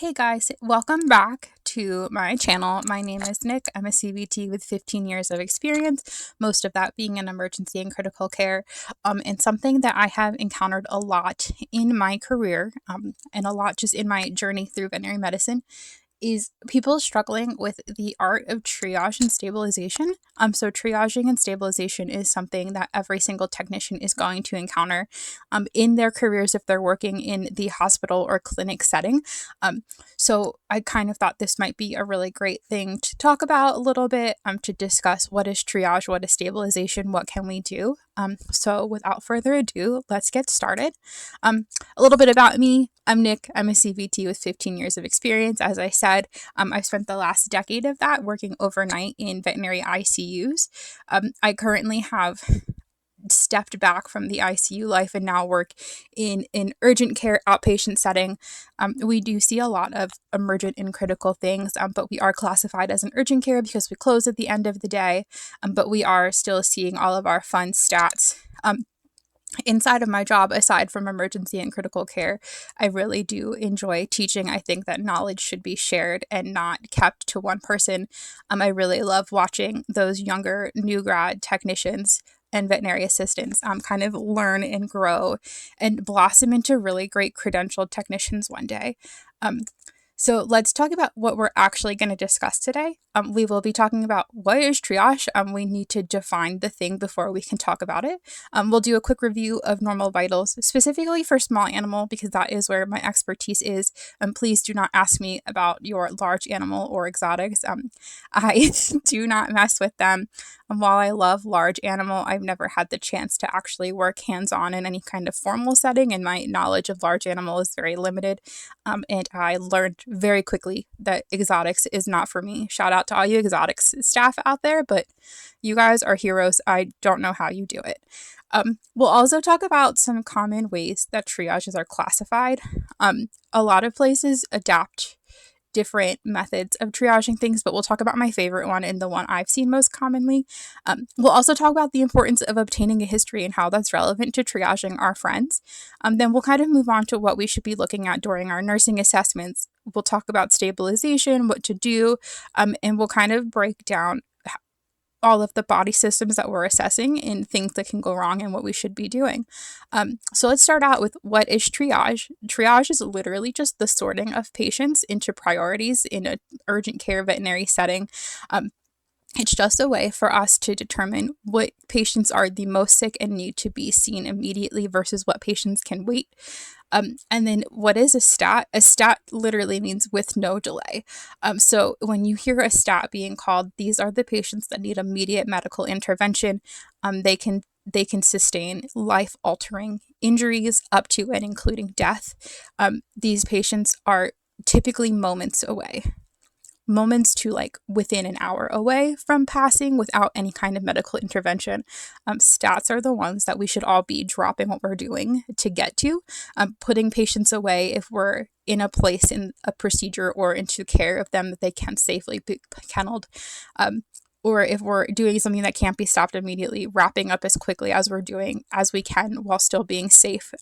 Hey guys, welcome back to my channel. My name is Nick. I'm a CVT with 15 years of experience, most of that being in emergency and critical care. And something that I have encountered a lot in my career and a lot just in my journey through veterinary medicine is people struggling with the art of triage and stabilization. So triaging and stabilization is something that every single technician is going to encounter in their careers if they're working in the hospital or clinic setting. So I kind of thought this might be a really great thing to talk about a little bit, to discuss what is triage, what is stabilization, what can we do. So without further ado, let's get started. A little bit about me. I'm Nick. I'm a CVT with 15 years of experience. As I said, I've spent the last decade of that working overnight in veterinary ICUs. I currently have stepped back from the ICU life and now work in an urgent care outpatient setting. We do see a lot of emergent and critical things, but we are classified as an urgent care because we close at the end of the day, but we are still seeing all of our fun stats. Inside of my job, aside from emergency and critical care, I really do enjoy teaching. I think that knowledge should be shared and not kept to one person. I really love watching those younger new grad technicians and veterinary assistants kind of learn and grow and blossom into really great credentialed technicians one day. Um, so let's talk about what we're actually going to discuss today. We will be talking about what is triage. We need to define the thing before we can talk about it. We'll do a quick review of normal vitals, specifically for small animal, because that is where my expertise is. Please do not ask me about your large animal or exotics. I do not mess with them. While I love large animal, I've never had the chance to actually work hands-on in any kind of formal setting, and my knowledge of large animal is very limited. And I learned very quickly that exotics is not for me. Shout out to all you exotics staff out there, but you guys are heroes. I don't know how you do it. We'll also talk about some common ways that triages are classified. A lot of places adapt different methods of triaging things, but we'll talk about my favorite one and the one I've seen most commonly. We'll also talk about the importance of obtaining a history and how that's relevant to triaging our friends. Then we'll kind of move on to what we should be looking at during our nursing assessments. We'll talk about stabilization, what to do, and we'll kind of break down all of the body systems that we're assessing and things that can go wrong and what we should be doing. So let's start out with what is triage. Triage is literally just the sorting of patients into priorities in an urgent care veterinary setting. It's just a way for us to determine what patients are the most sick and need to be seen immediately versus what patients can wait. And then what is a stat? A stat literally means with no delay. So when you hear a stat being called, these are the patients that need immediate medical intervention. They can sustain life-altering injuries up to and including death. These patients are typically moments to like within an hour away from passing without any kind of medical intervention. Stats are the ones that we should all be dropping what we're doing to get to, putting patients away if we're in a place in a procedure or into care of them that they can safely be kenneled. Or if we're doing something that can't be stopped immediately, wrapping up as quickly as we can while still being safe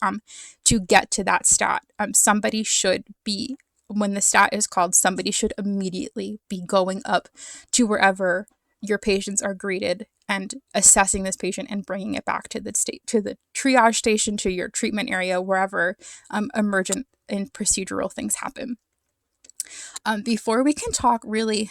to get to that stat. Somebody should be When the stat is called, somebody should immediately be going up to wherever your patients are greeted and assessing this patient and bringing it back to the triage station, to your treatment area, wherever emergent and procedural things happen. Before we can talk really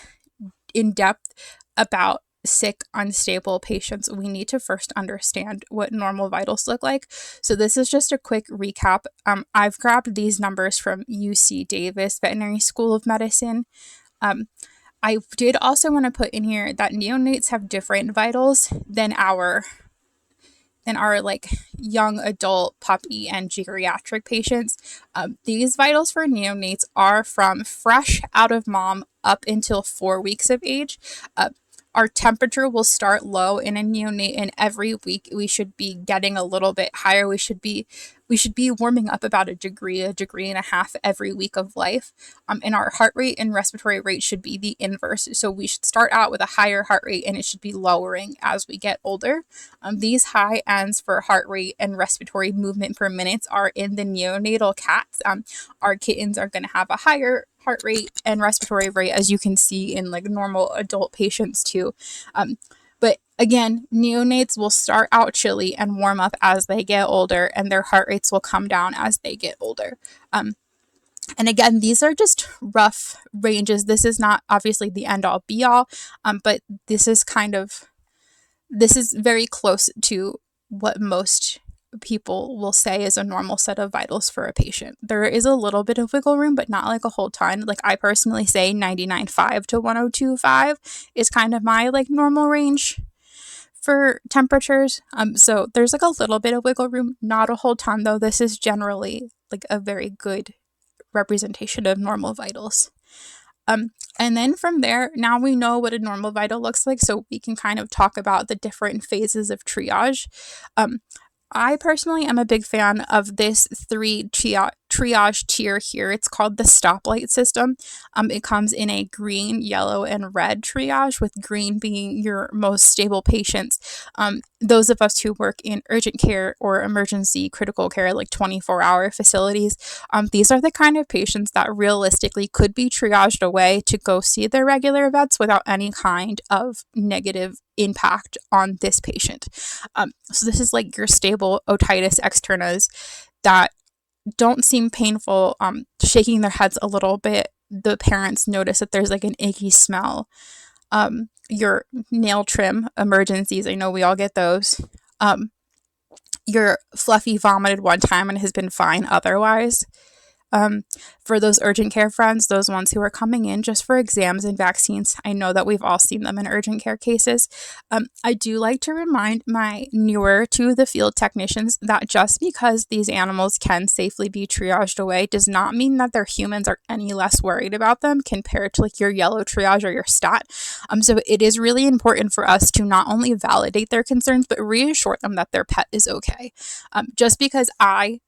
in depth about sick, unstable patients, we need to first understand what normal vitals look like. So this is just a quick recap. I've grabbed these numbers from UC Davis Veterinary School of Medicine. I did also want to put in here that neonates have different vitals than our like young adult, puppy, and geriatric patients. These vitals for neonates are from fresh out of mom up until 4 weeks of age. Our temperature will start low in a neonate, and every week we should be getting a little bit higher. We should be warming up about a degree and a half every week of life. And our heart rate and respiratory rate should be the inverse. So we should start out with a higher heart rate, and it should be lowering as we get older. These high ends for heart rate and respiratory movement per minute are in the neonatal cats. Our kittens are going to have a higher heart rate and respiratory rate, as you can see in like normal adult patients too. But again, neonates will start out chilly and warm up as they get older, and their heart rates will come down as they get older. And again, these are just rough ranges. This is not obviously the end all be all, but this is very close to what most people will say is a normal set of vitals for a patient. There is a little bit of wiggle room, but not like a whole ton. Like I personally say 99.5 to 102.5 is kind of my like normal range for temperatures. So there's like a little bit of wiggle room, not a whole ton though. This is generally like a very good representation of normal vitals. And then from there, now we know what a normal vital looks like, so we can kind of talk about the different phases of triage. I personally am a big fan of this triage tier here. It's called the stoplight system. It comes in a green, yellow, and red triage, with green being your most stable patients. Those of us who work in urgent care or emergency critical care, like 24-hour facilities, these are the kind of patients that realistically could be triaged away to go see their regular vets without any kind of negative impact on this patient. So this is like your stable otitis externas that don't seem painful, shaking their heads a little bit. The parents notice that there's like an icky smell. Your nail trim emergencies, I know we all get those. Your fluffy vomited one time and has been fine otherwise. For those urgent care friends, those ones who are coming in just for exams and vaccines, I know that we've all seen them in urgent care cases. I do like to remind my newer to the field technicians that just because these animals can safely be triaged away does not mean that their humans are any less worried about them compared to like your yellow triage or your stat. So it is really important for us to not only validate their concerns, but reassure them that their pet is okay. Just because I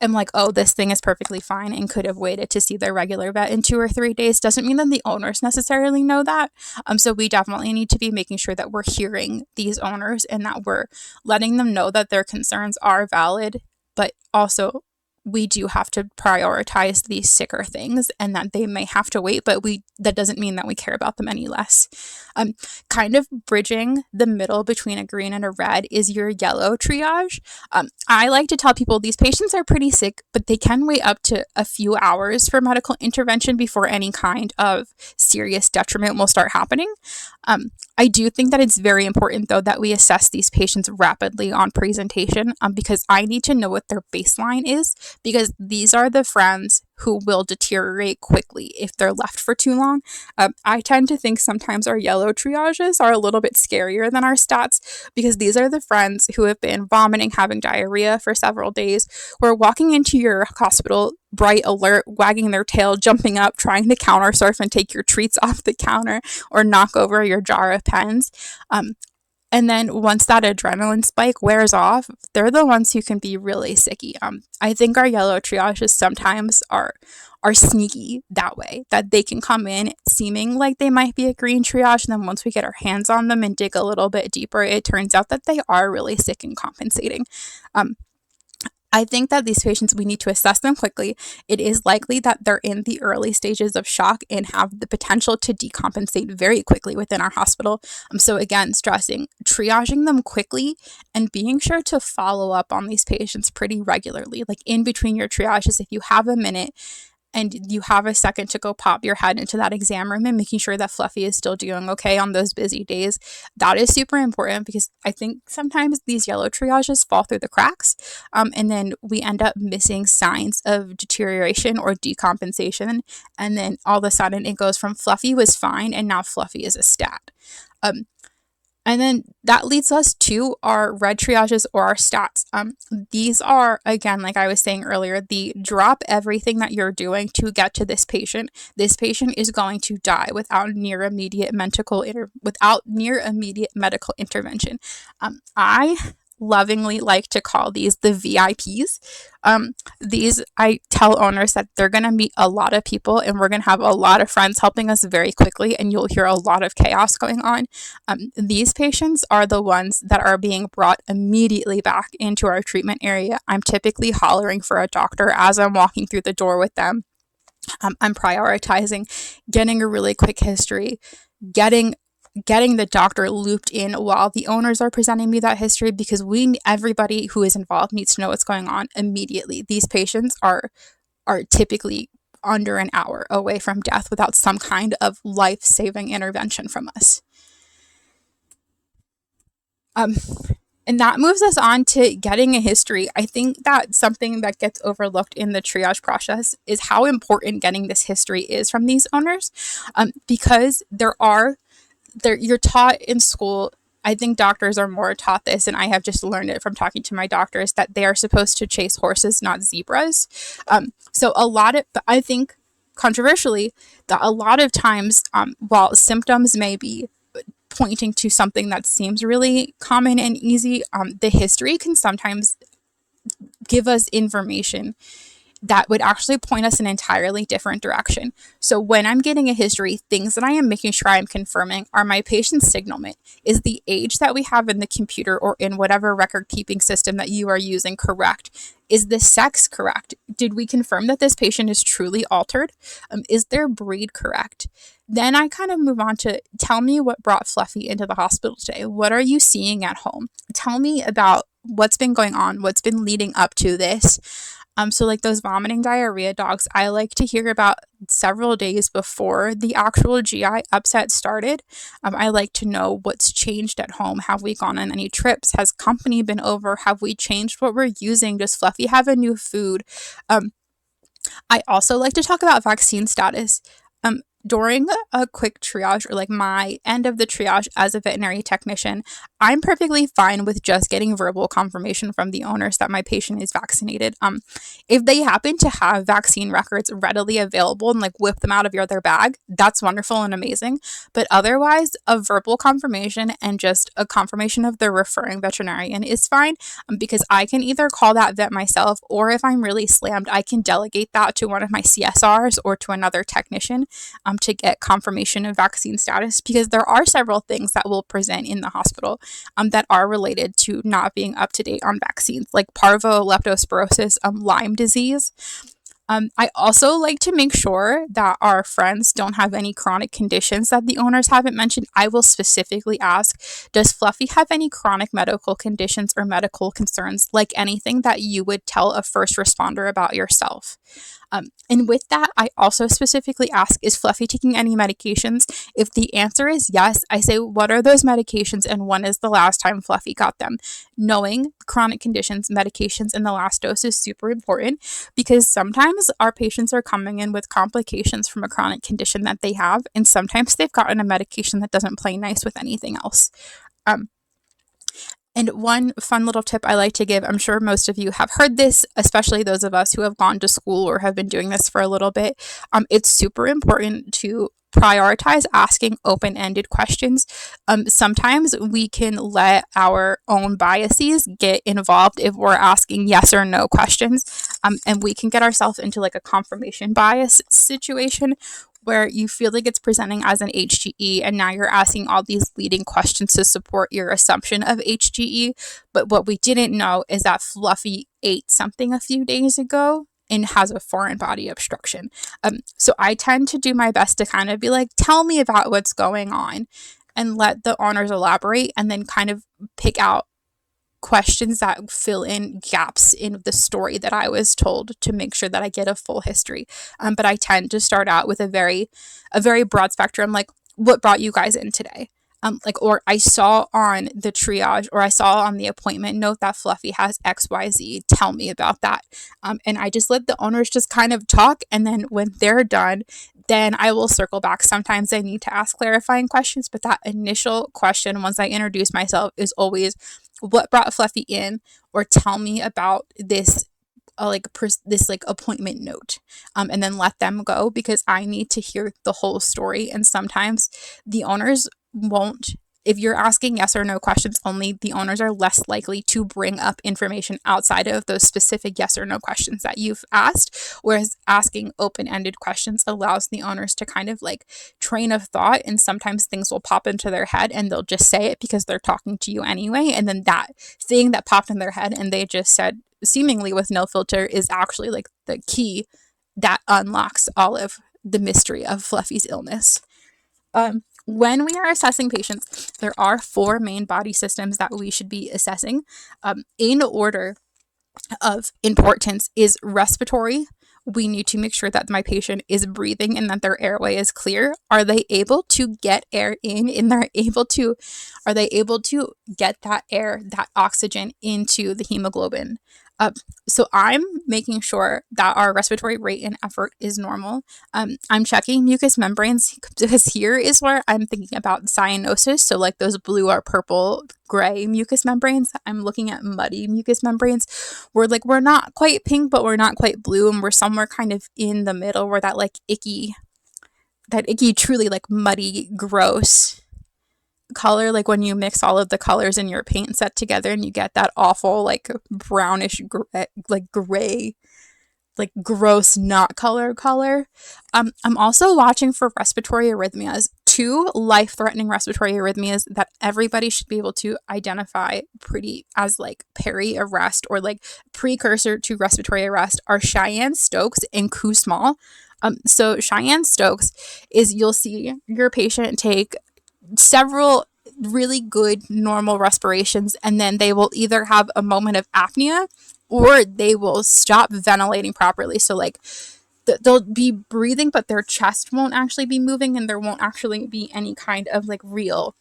am like, oh, this thing is perfectly fine and could have waited to see their regular vet in 2 or 3 days doesn't mean that the owners necessarily know that. So we definitely need to be making sure that we're hearing these owners and that we're letting them know that their concerns are valid, but also we do have to prioritize these sicker things and that they may have to wait, but that doesn't mean that we care about them any less. Kind of bridging the middle between a green and a red is your yellow triage. I like to tell people these patients are pretty sick, but they can wait up to a few hours for medical intervention before any kind of serious detriment will start happening. I do think that it's very important, though, that we assess these patients rapidly on presentation, because I need to know what their baseline is, because these are the friends who will deteriorate quickly if they're left for too long. I tend to think sometimes our yellow triages are a little bit scarier than our stats, because these are the friends who have been vomiting, having diarrhea for several days, who are walking into your hospital bright, alert, wagging their tail, jumping up, trying to counter surf and take your treats off the counter or knock over your jar of pens. And then once that adrenaline spike wears off, they're the ones who can be really sicky. I think our yellow triages sometimes are sneaky that way, that they can come in seeming like they might be a green triage, and then once we get our hands on them and dig a little bit deeper, it turns out that they are really sick and compensating. I think that these patients, we need to assess them quickly. It is likely that they're in the early stages of shock and have the potential to decompensate very quickly within our hospital. So again, stressing, triaging them quickly and being sure to follow up on these patients pretty regularly. Like in between your triages, if you have a minute and you have a second to go pop your head into that exam room and making sure that Fluffy is still doing okay on those busy days, that is super important, because I think sometimes these yellow triages fall through the cracks, and then we end up missing signs of deterioration or decompensation, and then all of a sudden it goes from Fluffy was fine and now Fluffy is a stat. And then that leads us to our red triages or our stats. These are, again, like I was saying earlier, the drop everything that you're doing to get to this patient. This patient is going to die without near immediate medical intervention. I lovingly like to call these the VIPs. These, I tell owners that they're going to meet a lot of people and we're going to have a lot of friends helping us very quickly, and you'll hear a lot of chaos going on. These patients are the ones that are being brought immediately back into our treatment area. I'm typically hollering for a doctor as I'm walking through the door with them. I'm prioritizing getting a really quick history, getting the doctor looped in while the owners are presenting me that history, because everybody who is involved needs to know what's going on immediately. These patients are typically under an hour away from death without some kind of life-saving intervention from us. Um, and that moves us on to getting a history. I think that something that gets overlooked in the triage process is how important getting this history is from these owners, because you're taught in school. I think doctors are more taught this, and I have just learned it from talking to my doctors, that they are supposed to chase horses, not zebras. So I think controversially, that a lot of times, while symptoms may be pointing to something that seems really common and easy, the history can sometimes give us information that would actually point us in an entirely different direction. So when I'm getting a history, things that I am making sure I'm confirming are my patient's signalment. Is the age that we have in the computer or in whatever record keeping system that you are using correct? Is the sex correct? Did we confirm that this patient is truly altered? Is their breed correct? Then I kind of move on to, tell me what brought Fluffy into the hospital today. What are you seeing at home? Tell me about what's been going on, what's been leading up to this. So like those vomiting diarrhea dogs, I like to hear about several days before the actual GI upset started. I like to know what's changed at home. Have we gone on any trips? Has company been over? Have we changed what we're using? Does Fluffy have a new food? I also like to talk about vaccine status. During a quick triage, or like my end of the triage as a veterinary technician, I'm perfectly fine with just getting verbal confirmation from the owners that my patient is vaccinated. If they happen to have vaccine records readily available and like whip them out of their bag, that's wonderful and amazing. But otherwise, a verbal confirmation and just a confirmation of the referring veterinarian is fine, because I can either call that vet myself, or if I'm really slammed, I can delegate that to one of my CSRs or to another technician, to get confirmation of vaccine status, because there are several things that will present in the hospital, that are related to not being up to date on vaccines, like parvo, leptospirosis, Lyme disease. I also like to make sure that our friends don't have any chronic conditions that the owners haven't mentioned. I will specifically ask, does Fluffy have any chronic medical conditions or medical concerns, like anything that you would tell a first responder about yourself? And with that, I also specifically ask, is Fluffy taking any medications? If the answer is yes, I say, what are those medications and when is the last time Fluffy got them? Knowing chronic conditions, medications, and the last dose is super important, because sometimes our patients are coming in with complications from a chronic condition that they have, and sometimes they've gotten a medication that doesn't play nice with anything else. And one fun little tip I like to give, I'm sure most of you have heard this, especially those of us who have gone to school or have been doing this for a little bit. It's super important to prioritize asking open-ended questions. Sometimes we can let our own biases get involved if we're asking yes or no questions, and we can get ourselves into like a confirmation bias situation where you feel like it's presenting as an HGE, and now you're asking all these leading questions to support your assumption of HGE. But what we didn't know is that Fluffy ate something a few days ago and has a foreign body obstruction. So I tend to do my best to kind of be like, tell me about what's going on, and let the owners elaborate, and then kind of pick out questions that fill in gaps in the story that I was told to make sure that I get a full history. But I tend to start out with a very broad spectrum, like, what brought you guys in today? Or I saw on the triage, or I saw on the appointment note that Fluffy has XYZ. Tell me about that. And I just let the owners just kind of talk. And then when they're done, then I will circle back. Sometimes I need to ask clarifying questions, but that initial question, once I introduce myself, is always, what brought Fluffy in, or tell me about this this like appointment note, and then let them go, because I need to hear the whole story. And sometimes the owners won't, if you're asking yes or no questions only, the owners are less likely to bring up information outside of those specific yes or no questions that you've asked. Whereas asking open-ended questions allows the owners to kind of like train of thought, and sometimes things will pop into their head and they'll just say it because they're talking to you anyway. And then that thing that popped in their head and they just said seemingly with no filter is actually like the key that unlocks all of the mystery of Fluffy's illness. When we are assessing patients, there are 4 main body systems that we should be assessing. In order of importance is respiratory. We need to make sure that my patient is breathing and that their airway is clear. Are they able to get air in, and are they able to get that air, that oxygen into the hemoglobin? So I'm making sure that our respiratory rate and effort is normal. I'm checking mucous membranes because here is where I'm thinking about cyanosis. So like those blue or purple, gray mucous membranes. I'm looking at muddy mucous membranes. We're not quite pink, but we're not quite blue, and we're somewhere kind of in the middle where that icky, truly like muddy, gross color, like when you mix all of the colors in your paint set together and you get that awful like brownish like gray, like gross not color. I'm also watching for respiratory arrhythmias, 2 life-threatening respiratory arrhythmias that everybody should be able to identify pretty as like peri-arrest or like precursor to respiratory arrest are Cheyenne-Stokes and Kussmaul. So Cheyenne-Stokes is, you'll see your patient take several really good normal respirations, and then they will either have a moment of apnea or they will stop ventilating properly. So like they'll be breathing, but their chest won't actually be moving, and there won't actually be any kind of like real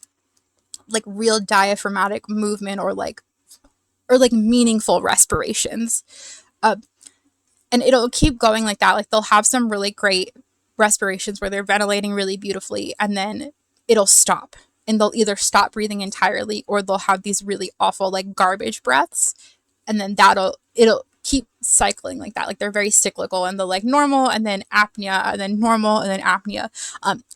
diaphragmatic movement or like meaningful respirations. And it'll keep going like that. Like they'll have some really great respirations where they're ventilating really beautifully, and then it'll stop, and they'll either stop breathing entirely or they'll have these really awful like garbage breaths, and then it'll keep cycling like that. Like they're very cyclical, and they'll like normal and then apnea and then normal and then apnea.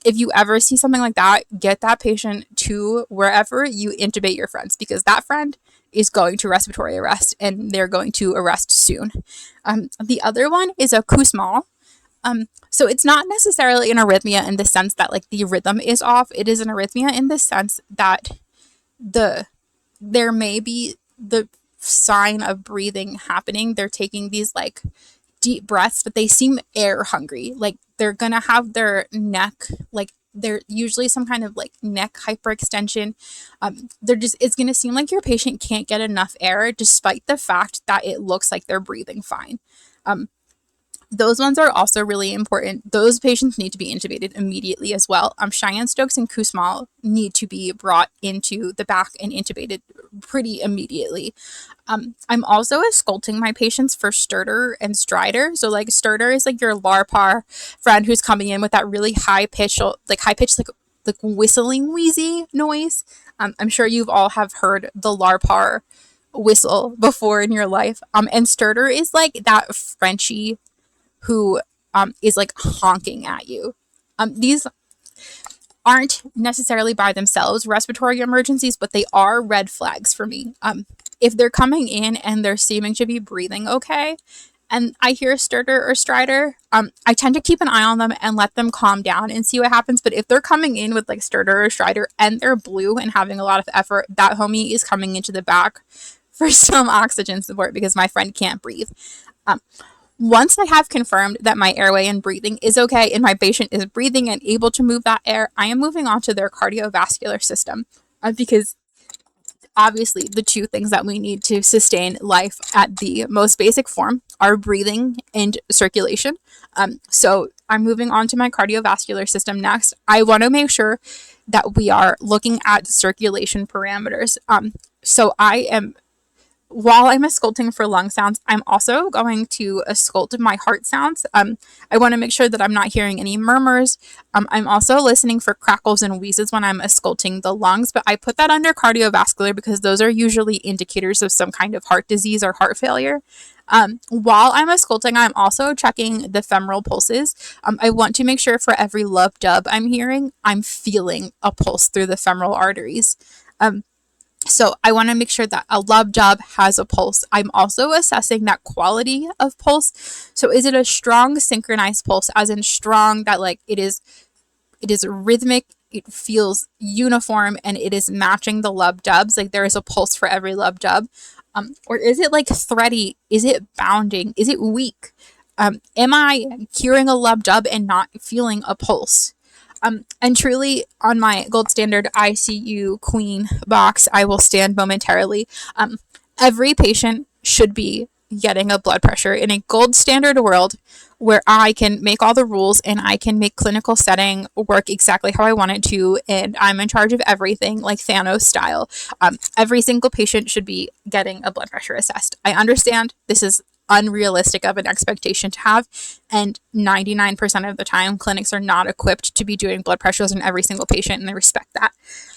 If you ever see something like that, get that patient to wherever you intubate your friends, because that friend is going to respiratory arrest and they're going to arrest soon. The other one is a Kussmaul. So it's not necessarily an arrhythmia in the sense that like the rhythm is off. It is an arrhythmia in the sense that there may be the sign of breathing happening. They're taking these like deep breaths, but they seem air hungry. Like they're gonna have their neck, like they're usually some kind of like neck hyperextension. It's gonna seem like your patient can't get enough air despite the fact that it looks like they're breathing fine. Those ones are also really important. Those patients need to be intubated immediately as well. Cheyenne-Stokes and Kussmaul need to be brought into the back and intubated pretty immediately. I'm also ausculting my patients for Stertor and Stridor. So like Stertor is like your LARPAR friend who's coming in with that really high pitch, like whistling wheezy noise. I'm sure you've all have heard the LARPAR whistle before in your life. And Stertor is like that Frenchie who is like honking at you. These aren't necessarily by themselves respiratory emergencies, but they are red flags for me. If they're coming in and they're seeming to be breathing okay, and I hear Stertor or Stridor, I tend to keep an eye on them and let them calm down and see what happens. But if they're coming in with like Stertor or Stridor and they're blue and having a lot of effort, that homie is coming into the back for some oxygen support because my friend can't breathe. Once I have confirmed that my airway and breathing is okay and my patient is breathing and able to move that air, I am moving on to their cardiovascular system, because obviously the 2 things that we need to sustain life at the most basic form are breathing and circulation. So I'm moving on to my cardiovascular system next. I want to make sure that we are looking at circulation parameters. So while I'm ausculting for lung sounds, I'm also going to auscult my heart sounds. I want to make sure that I'm not hearing any murmurs. I'm also listening for crackles and wheezes when I'm ausculting the lungs, but I put that under cardiovascular because those are usually indicators of some kind of heart disease or heart failure. While I'm ausculting, I'm also checking the femoral pulses. I want to make sure for every lub dub I'm hearing, I'm feeling a pulse through the femoral arteries. So I want to make sure that a lub dub has a pulse. I'm also assessing that quality of pulse. So is it a strong synchronized pulse, as in strong that like it is rhythmic, it feels uniform, and it is matching the lub dubs, like there is a pulse for every lub dub? Or is it like thready? Is it bounding? Is it weak? Am I hearing a lub dub and not feeling a pulse? And truly, on my gold standard ICU queen box, I will stand momentarily. Every patient should be getting a blood pressure in a gold standard world where I can make all the rules and I can make clinical setting work exactly how I want it to, and I'm in charge of everything, like Thanos style. Every single patient should be getting a blood pressure assessed. I understand this is unrealistic of an expectation to have, and 99% of the time clinics are not equipped to be doing blood pressures in every single patient, and I respect that.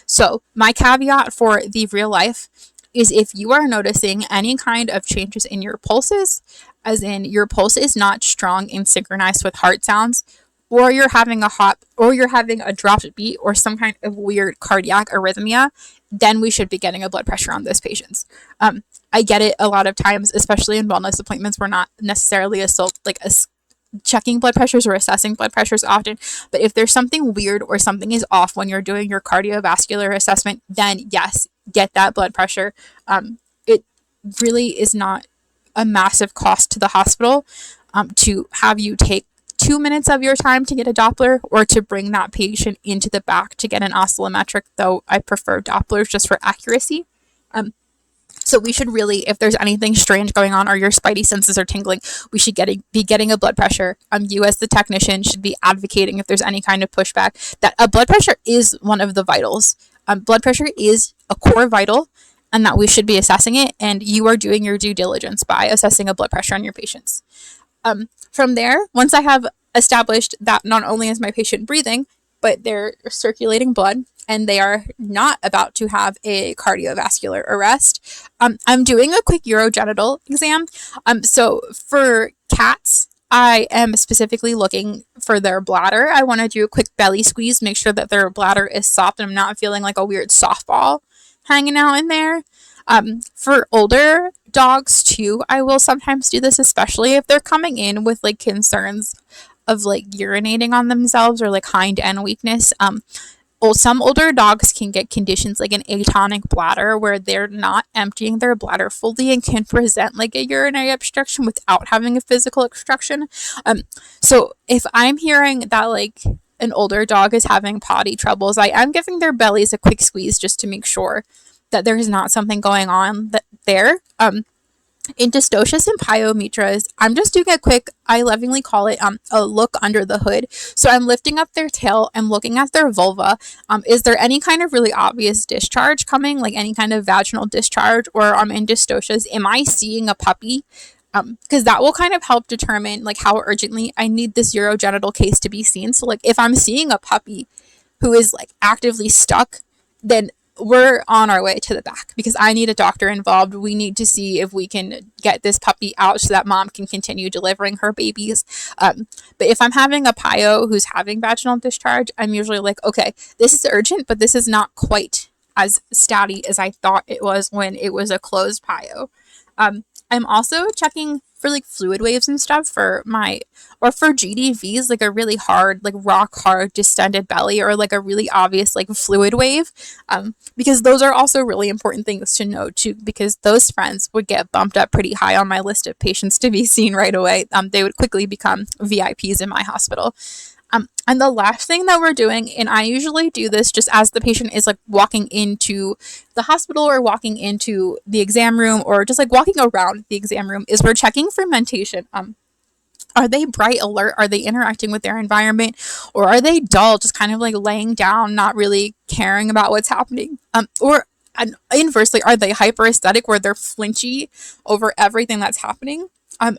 So my caveat for the real life is if you are noticing any kind of changes in your pulses, as in your pulse is not strong and synchronized with heart sounds, or you're having a hop, or you're having a dropped beat, or some kind of weird cardiac arrhythmia, then we should be getting a blood pressure on those patients. I get it a lot of times, especially in wellness appointments. We're not necessarily checking blood pressures or assessing blood pressures often, but if there's something weird or something is off when you're doing your cardiovascular assessment, then yes, get that blood pressure. It really is not a massive cost to the hospital to have you take 2 minutes of your time to get a Doppler, or to bring that patient into the back to get an oscillometric, though I prefer Dopplers just for accuracy. So we should really, if there's anything strange going on or your spidey senses are tingling, we should be getting a blood pressure. You as the technician should be advocating if there's any kind of pushback that a blood pressure is one of the vitals. Blood pressure is a core vital, and that we should be assessing it, and you are doing your due diligence by assessing a blood pressure on your patients. From there, once I have established that not only is my patient breathing, but they're circulating blood and they are not about to have a cardiovascular arrest, I'm doing a quick urogenital exam. So for cats, I am specifically looking for their bladder. I want to do a quick belly squeeze, make sure that their bladder is soft and I'm not feeling like a weird softball hanging out in there. For older dogs too, I will sometimes do this, especially if they're coming in with like concerns of like urinating on themselves or like hind end weakness. Some older dogs can get conditions like an atonic bladder where they're not emptying their bladder fully and can present like a urinary obstruction without having a physical obstruction. So if I'm hearing that like an older dog is having potty troubles, I am giving their bellies a quick squeeze just to make sure that there's not something going on there. In dystocia and pyometras, I'm just doing a quick, I lovingly call it a look under the hood. So I'm lifting up their tail, I'm looking at their vulva. Is there any kind of really obvious discharge coming, like any kind of vaginal discharge? Or in dystocias, am I seeing a puppy? Because that will kind of help determine like how urgently I need this urogenital case to be seen. So like if I'm seeing a puppy who is like actively stuck, then we're on our way to the back because I need a doctor involved. We need to see if we can get this puppy out so that mom can continue delivering her babies. But if I'm having a pyo who's having vaginal discharge, I'm usually like, okay, this is urgent, but this is not quite as statty as I thought it was when it was a closed pyo. I'm also checking for like fluid waves and stuff for GDVs, like a really hard, like rock hard distended belly, or like a really obvious like fluid wave, because those are also really important things to know too, because those friends would get bumped up pretty high on my list of patients to be seen right away. They would quickly become VIPs in my hospital. And the last thing that we're doing, and I usually do this just as the patient is like walking into the hospital or walking into the exam room or just like walking around the exam room, is we're checking fermentation. Are they bright, alert? Are they interacting with their environment? Or are they dull, just kind of like laying down, not really caring about what's happening? And inversely, are they hyperesthetic where they're flinchy over everything that's happening?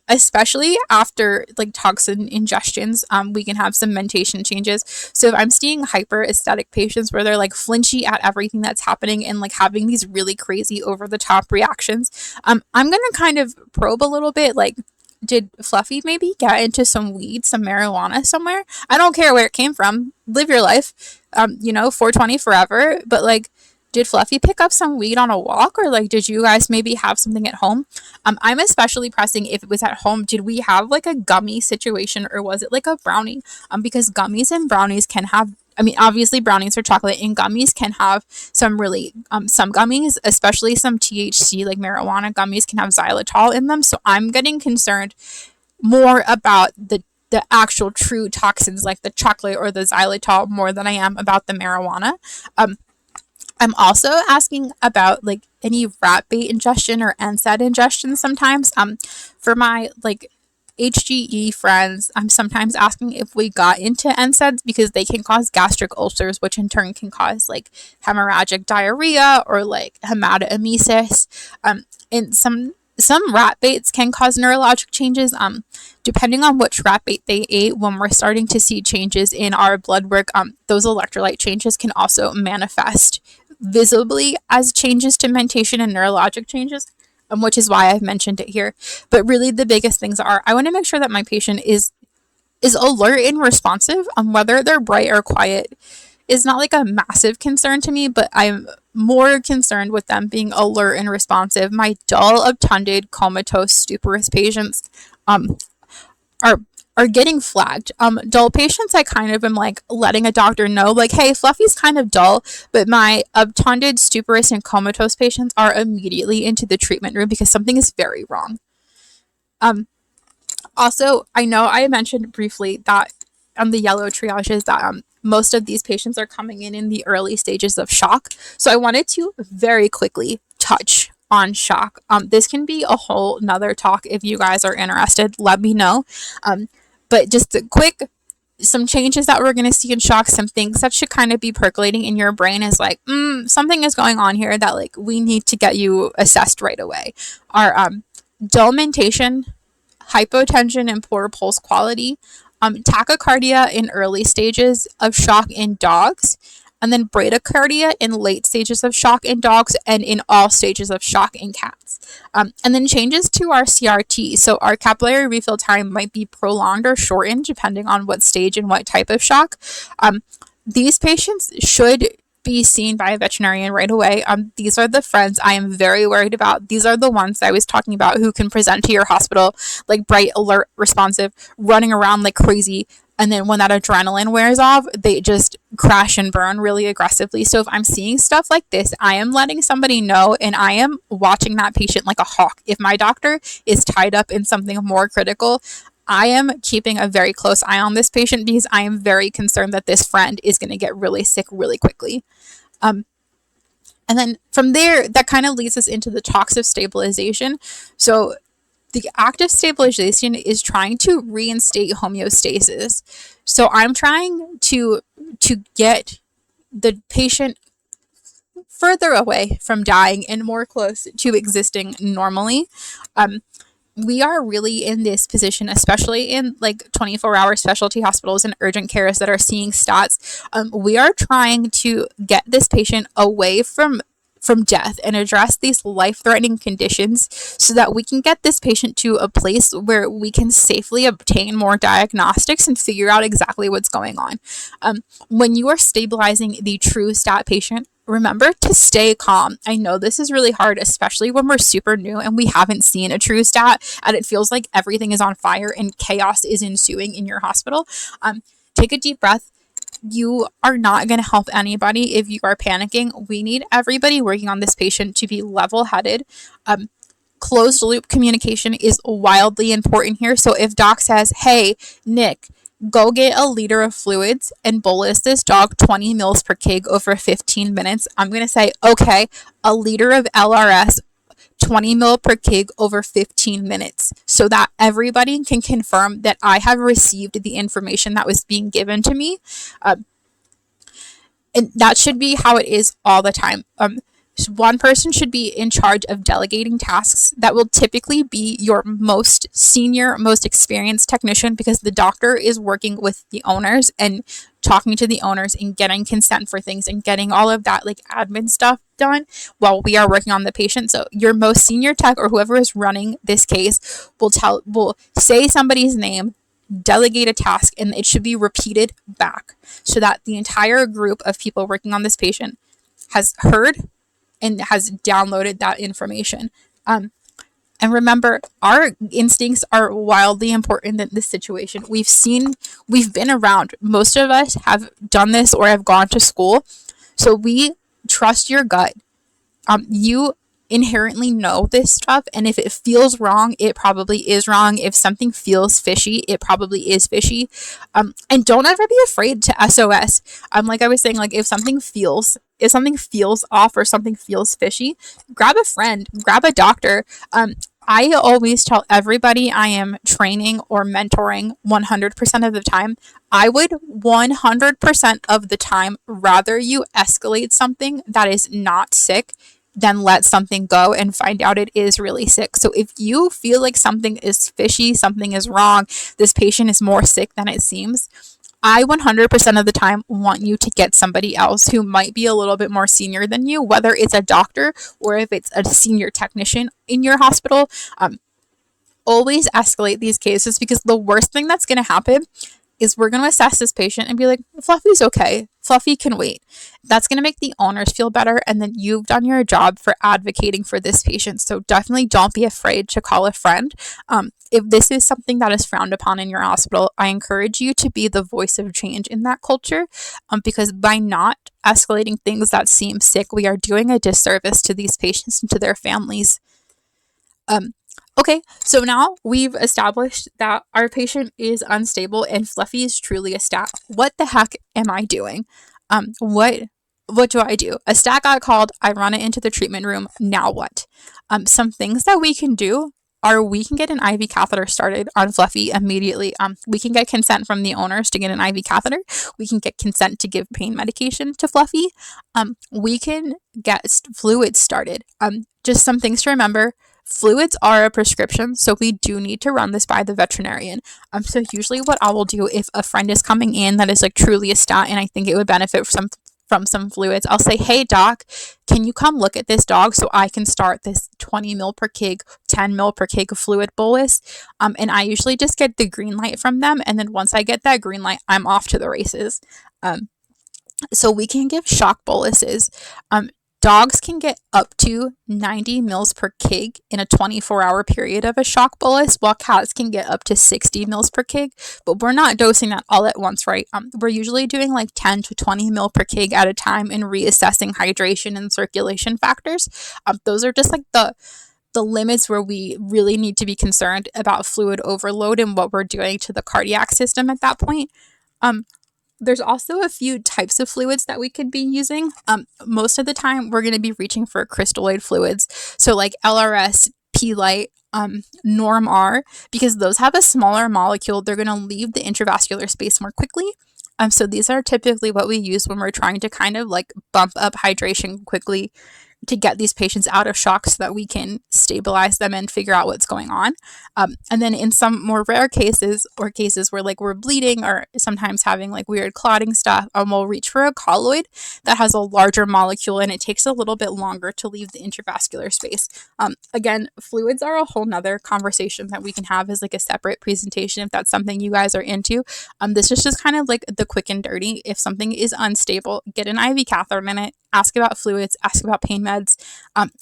Especially after like toxin ingestions, we can have some mentation changes. So if I'm seeing hyper aesthetic patients where they're like flinchy at everything that's happening and like having these really crazy over the top reactions, I'm gonna kind of probe a little bit, like, did Fluffy maybe get into some weed, some marijuana somewhere? I don't care where it came from. Live your life. 420 forever. But like, did Fluffy pick up some weed on a walk, or like did you guys maybe have something at home? I'm especially pressing if it was at home. Did we have like a gummy situation, or was it like a brownie? Because gummies and brownies can have, obviously brownies are chocolate, and gummies can have some really, some gummies, especially some THC, like marijuana gummies, can have xylitol in them. So I'm getting concerned more about the actual true toxins like the chocolate or the xylitol more than I am about the marijuana. Um, I'm also asking about like any rat bait ingestion or NSAID ingestion sometimes. For my like HGE friends, I'm sometimes asking if we got into NSAIDs because they can cause gastric ulcers, which in turn can cause like hemorrhagic diarrhea or like hematoemesis. And some rat baits can cause neurologic changes. Depending on which rat bait they ate, when we're starting to see changes in our blood work, those electrolyte changes can also manifest visibly as changes to mentation and neurologic changes, which is why I've mentioned it here. But really, the biggest things are I want to make sure that my patient is alert and responsive. Whether they're bright or quiet is not like a massive concern to me, but I'm more concerned with them being alert and responsive. My dull, obtunded, comatose, stuporous patients um, are getting flagged. Dull patients, I kind of am like letting a doctor know, like, hey, Fluffy's kind of dull, but my obtunded, stuporous, and comatose patients are immediately into the treatment room because something is very wrong. Um, Also, I know I mentioned briefly that on the yellow triages that most of these patients are coming in the early stages of shock. So I wanted to very quickly touch on shock. This can be a whole nother talk if you guys are interested. Let me know. But just a quick some changes that we're going to see in shock, some things that should kind of be percolating in your brain is like, something is going on here that like we need to get you assessed right away. Our dull mentation, hypotension and poor pulse quality, tachycardia in early stages of shock in dogs, and then bradycardia in late stages of shock in dogs and in all stages of shock in cats. And then changes to our CRT. So our capillary refill time might be prolonged or shortened depending on what stage and what type of shock. These patients should be seen by a veterinarian right away. These are the friends I am very worried about. These are the ones I was talking about who can present to your hospital like bright, alert, responsive, running around like crazy. And then when that adrenaline wears off, they just crash and burn really aggressively. So if I'm seeing stuff like this, I am letting somebody know and I am watching that patient like a hawk. If my doctor is tied up in something more critical, I am keeping a very close eye on this patient because I am very concerned that this friend is going to get really sick really quickly. And then from there, that kind of leads us into the talks of stabilization. So the active stabilization is trying to reinstate homeostasis. So I'm trying to get the patient further away from dying and more close to existing normally. We are really in this position, especially in like 24-hour specialty hospitals and urgent cares that are seeing stats. We are trying to get this patient away from death and address these life-threatening conditions so that we can get this patient to a place where we can safely obtain more diagnostics and figure out exactly what's going on. When you are stabilizing the true stat patient, remember to stay calm. I know this is really hard, especially when we're super new and we haven't seen a true stat and it feels like everything is on fire and chaos is ensuing in your hospital. Take a deep breath. You are not going to help anybody if you are panicking. We need everybody working on this patient to be level-headed. Closed loop communication is wildly important here. So if doc says, hey, Nick, go get a liter of fluids and bolus this dog 20 mils per kg over 15 minutes, I'm going to say, okay, a liter of LRS 20 mil per kg over 15 minutes so that everybody can confirm that I have received the information that was being given to me. And that should be how it is all the time. One person should be in charge of delegating tasks. That will typically be your most senior, most experienced technician because the doctor is working with the owners and talking to the owners and getting consent for things and getting all of that like admin stuff done while we are working on the patient. So your most senior tech or whoever is running this case will say somebody's name, delegate a task, and it should be repeated back so that the entire group of people working on this patient has heard and has downloaded that information. And remember, our instincts are wildly important in this situation. We've been around. Most of us have done this or have gone to school. So we trust your gut. You inherently know this stuff, and if it feels wrong, it probably is wrong. If something feels fishy, it probably is fishy. And don't ever be afraid to SOS. Like I was saying, like if something feels off or something feels fishy, grab a friend, grab a doctor. I always tell everybody I am training or mentoring 100% of the time, I would 100% of the time rather you escalate something that is not sick than let something go and find out it is really sick. So if you feel like something is fishy, something is wrong, this patient is more sick than it seems, I 100% of the time want you to get somebody else who might be a little bit more senior than you, whether it's a doctor or if it's a senior technician in your hospital. Always escalate these cases, because the worst thing that's going to happen is we're going to assess this patient and be like, Fluffy's okay. Fluffy can wait. That's going to make the owners feel better. And then you've done your job for advocating for this patient. So definitely don't be afraid to call a friend. If this is something that is frowned upon in your hospital, I encourage you to be the voice of change in that culture, because by not escalating things that seem sick, we are doing a disservice to these patients and to their families. Okay, so now we've established that our patient is unstable and Fluffy is truly a stat. What the heck am I doing? What do I do? A stat got called. I run it into the treatment room. Now what? Some things that we can do are we can get an IV catheter started on Fluffy immediately. We can get consent from the owners to get an IV catheter. We can get consent to give pain medication to Fluffy. We can get fluids started. Just some things to remember. Fluids are a prescription, so we do need to run this by the veterinarian. So usually what I will do if a friend is coming in that is like truly a stat and I think it would benefit from some fluids, I'll say, hey doc, can you come look at this dog so I can start this 20 mil per kg, 10 mil per kg fluid bolus? And I usually just get the green light from them. And then once I get that green light, I'm off to the races. So we can give shock boluses. Dogs can get up to 90 mils per kg in a 24-hour period of a shock bolus, while cats can get up to 60 mils per kg. But we're not dosing that all at once, right? We're usually doing like 10 to 20 mil per kg at a time and reassessing hydration and circulation factors. Those are just like the limits where we really need to be concerned about fluid overload and what we're doing to the cardiac system at that point. There's also a few types of fluids that we could be using. Most of the time, we're going to be reaching for crystalloid fluids. So like LRS, P-Light, Norm-R, because those have a smaller molecule. They're going to leave the intravascular space more quickly. So these are typically what we use when we're trying to kind of like bump up hydration quickly to get these patients out of shock so that we can stabilize them and figure out what's going on. And then in some more rare cases, or cases where like we're bleeding or sometimes having like weird clotting stuff, we'll reach for a colloid that has a larger molecule and it takes a little bit longer to leave the intravascular space. Again, fluids are a whole nother conversation that we can have as like a separate presentation if that's something you guys are into. This is just kind of like the quick and dirty. If something is unstable, get an IV catheter in it, ask about fluids, ask about pain meds.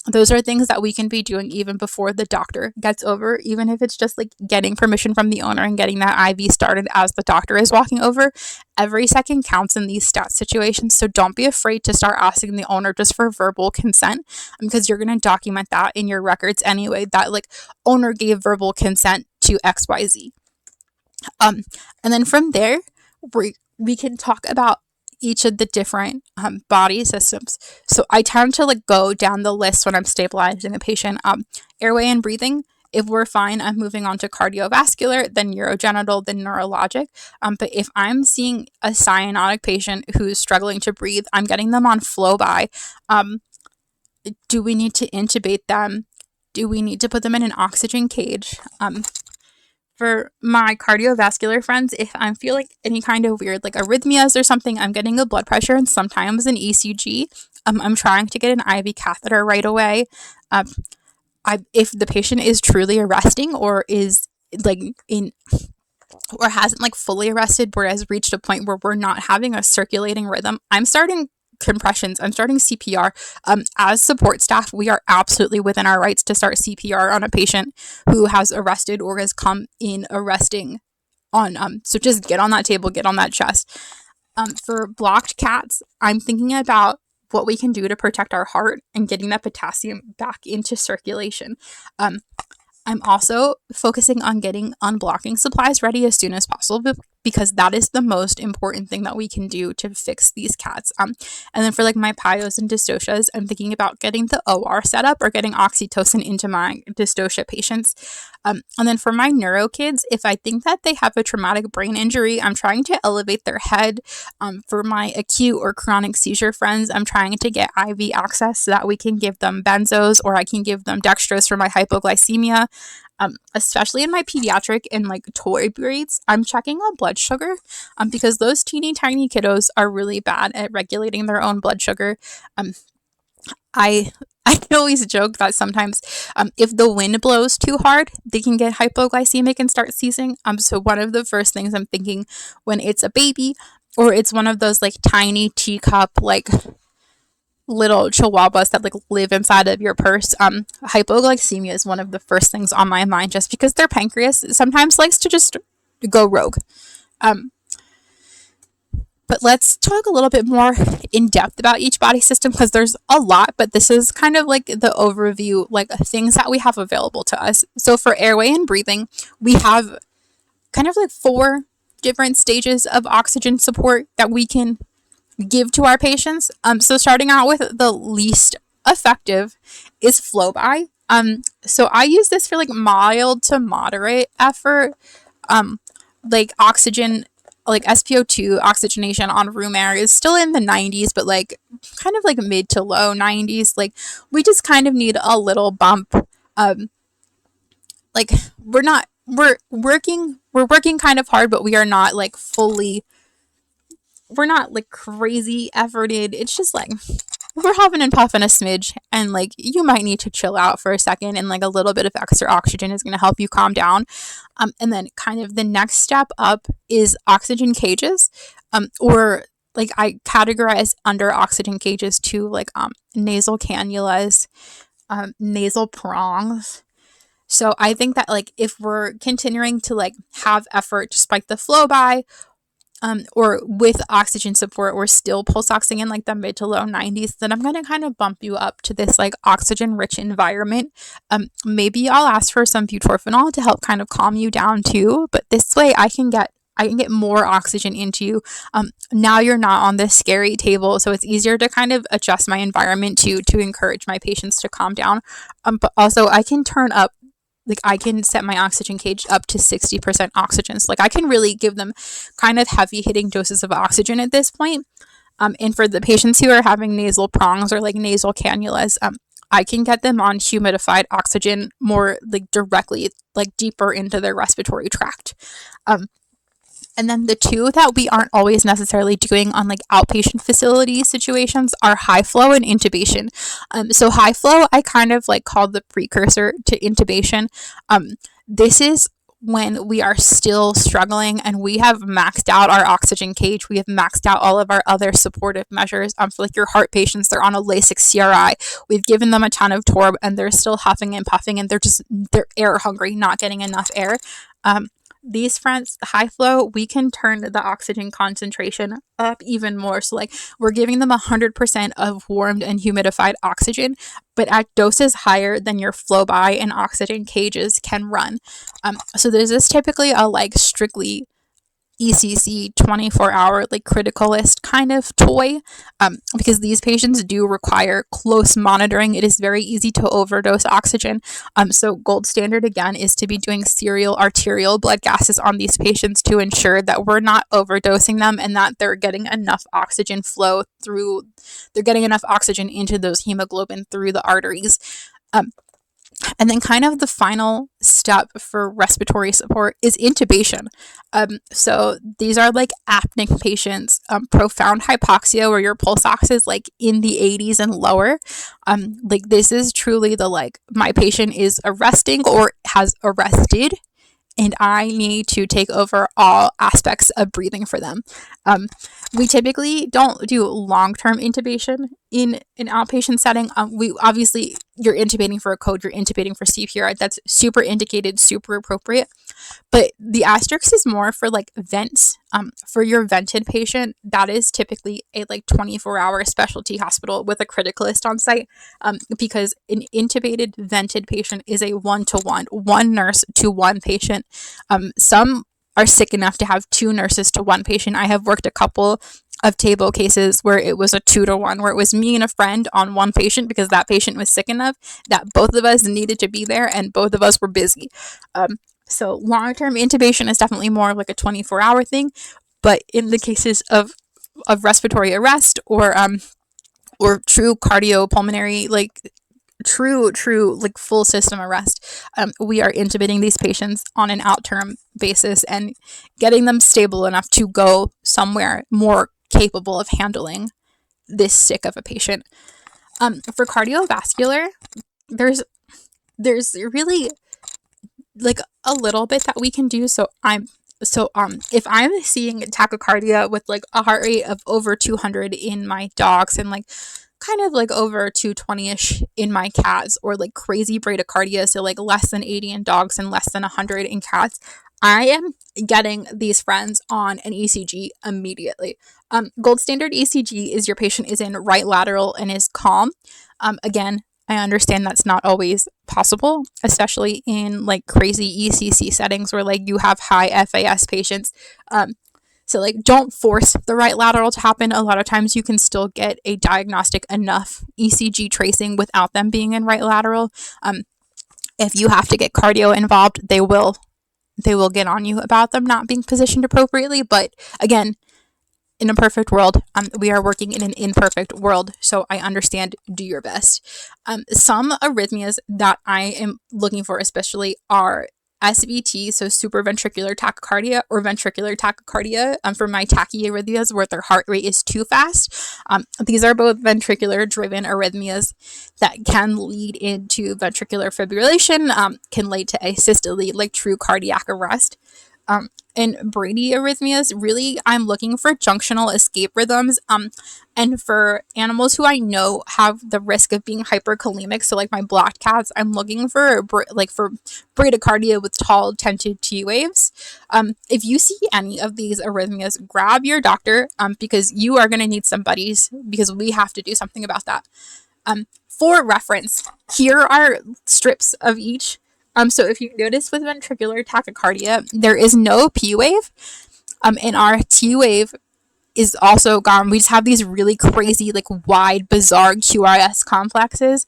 Those are things that we can be doing even before the doctor gets over, even if it's just like getting permission from the owner and getting that IV started as the doctor is walking over. Every second counts in these stat situations, so don't be afraid to start asking the owner just for verbal consent, because you're going to document that in your records anyway, that like owner gave verbal consent to XYZ. And then from there, we can talk about each of the different body systems. So I tend to like go down the list when I'm stabilizing a patient. Airway and breathing, if we're fine, I'm moving on to cardiovascular, then urogenital, then neurologic. But if I'm seeing a cyanotic patient who's struggling to breathe, I'm getting them on flow-by. Do we need to intubate them? Do we need to put them in an oxygen cage? For my cardiovascular friends, if I feel like any kind of weird like arrhythmias or something, I'm getting a blood pressure and sometimes an ECG. I'm trying to get an IV catheter right away. If the patient is truly arresting or is like in or hasn't like fully arrested but has reached a point where we're not having a circulating rhythm, I'm starting compressions, I'm starting CPR. As support staff, we are absolutely within our rights to start CPR on a patient who has arrested or has come in arresting on so just get on that table, get on that chest. For blocked cats, I'm thinking about what we can do to protect our heart and getting that potassium back into circulation. I'm also focusing on getting unblocking supplies ready as soon as possible because that is the most important thing that we can do to fix these cats. And then for like my pios and dystocias, I'm thinking about getting the OR set up or getting oxytocin into my dystocia patients. And then for my neuro kids, if I think that they have a traumatic brain injury, I'm trying to elevate their head. For my acute or chronic seizure friends, I'm trying to get IV access so that we can give them benzos, or I can give them dextrose for my hypoglycemia. Especially in my pediatric and like toy breeds, I'm checking on blood sugar because those teeny tiny kiddos are really bad at regulating their own blood sugar. I always joke that sometimes if the wind blows too hard, they can get hypoglycemic and start seizing. So one of the first things I'm thinking when it's a baby or it's one of those like tiny teacup like little chihuahuas that like live inside of your purse, hypoglycemia is one of the first things on my mind just because their pancreas sometimes likes to just go rogue. But let's talk a little bit more in depth about each body system because there's a lot, but this is kind of like the overview, like things that we have available to us. So for airway and breathing, we have kind of like 4 different stages of oxygen support that we can give to our patients. So starting out with the least effective is flow by. So I use this for like mild to moderate effort. Like oxygen, like SpO2 oxygenation on room air is still in the 90s, but like kind of like mid to low 90s. Like we just kind of need a little bump. Like we're working kind of hard, but we are not like fully, we're not like crazy efforted. It's just like we're huffing and puffing a smidge, and like you might need to chill out for a second, and like a little bit of extra oxygen is going to help you calm down. And then kind of the next step up is oxygen cages, or like I categorize under oxygen cages to like nasal cannulas, nasal prongs. So I think that like if we're continuing to like have effort to spike the flow by, or with oxygen support, we're still pulse oxing in like the mid to low 90s, then I'm going to kind of bump you up to this like oxygen rich environment. Maybe I'll ask for some butorphanol to help kind of calm you down too, but this way I can get more oxygen into you. Now you're not on this scary table, so it's easier to kind of adjust my environment to encourage my patients to calm down. But also I can turn up, like I can set my oxygen cage up to 60% oxygen. So like I can really give them kind of heavy hitting doses of oxygen at this point. And for the patients who are having nasal prongs or like nasal cannulas, I can get them on humidified oxygen more like directly, like deeper into their respiratory tract. And then the 2 that we aren't always necessarily doing on like outpatient facility situations are high flow and intubation. So high flow, I kind of like called the precursor to intubation. This is when we are still struggling and we have maxed out our oxygen cage. We have maxed out all of our other supportive measures. For like your heart patients, they're on a Lasix CRI. We've given them a ton of Torb and they're still huffing and puffing and they're air hungry, not getting enough air. These friends, high flow, we can turn the oxygen concentration up even more. So like we're giving them 100% of warmed and humidified oxygen, but at doses higher than your flow by and oxygen cages can run. So there's this typically a like strictly ECC 24-hour like criticalist kind of toy, because these patients do require close monitoring. It is very easy to overdose oxygen. So gold standard again is to be doing serial arterial blood gases on these patients to ensure that we're not overdosing them and that they're getting enough oxygen flow through, they're getting enough oxygen into those hemoglobin through the arteries. And then kind of the final step for respiratory support is intubation. So these are like apneic patients, profound hypoxia where your pulse ox is like in the 80s and lower. Like this is truly the like, my patient is arresting or has arrested and I need to take over all aspects of breathing for them. We typically don't do long-term intubation in an outpatient setting, we obviously, you're intubating for a code, you're intubating for CPR. That's super indicated, super appropriate. But the asterisk is more for like vents. For your vented patient, that is typically a like 24-hour specialty hospital with a criticalist on site, because an intubated vented patient is a one nurse to one patient. Some are sick enough to have two nurses to one patient. I have worked a couple of table cases where it was a 2-to-1, where it was me and a friend on one patient because that patient was sick enough that both of us needed to be there and both of us were busy. So long-term intubation is definitely more like a 24-hour thing, but in the cases of respiratory arrest or true cardiopulmonary, like true like full system arrest, we are intubating these patients on an out-term basis and getting them stable enough to go somewhere more capable of handling this sick of a patient. For cardiovascular, there's really like a little bit that we can do. So if I'm seeing tachycardia with like a heart rate of over 200 in my dogs and like kind of like over 220-ish in my cats, or like crazy bradycardia, so like less than 80 in dogs and less than 100 in cats, I am getting these friends on an ECG immediately. Gold standard ECG is your patient is in right lateral and is calm. Again, I understand that's not always possible, especially in like crazy ECC settings where like you have high FAS patients. So like don't force the right lateral to happen. A lot of times you can still get a diagnostic enough ECG tracing without them being in right lateral. If you have to get cardio involved, they will get on you about them not being positioned appropriately. But again, in a perfect world, we are working in an imperfect world, so I understand. Do your best. Some arrhythmias that I am looking for especially are SVT, so supraventricular tachycardia, or ventricular tachycardia, for my tachyarrhythmias where their heart rate is too fast. These are both ventricular driven arrhythmias that can lead into ventricular fibrillation, can lead to asystole, like true cardiac arrest. And bradyarrhythmias, really, I'm looking for junctional escape rhythms. And for animals who I know have the risk of being hyperkalemic, so like my black cats, I'm looking for for bradycardia with tall tented T waves. If you see any of these arrhythmias, grab your doctor, because you are going to need some buddies, because we have to do something about that. For reference, here are strips of each. So if you notice with ventricular tachycardia, there is no P wave, and our T wave is also gone. We just have these really crazy, like wide, bizarre QRS complexes.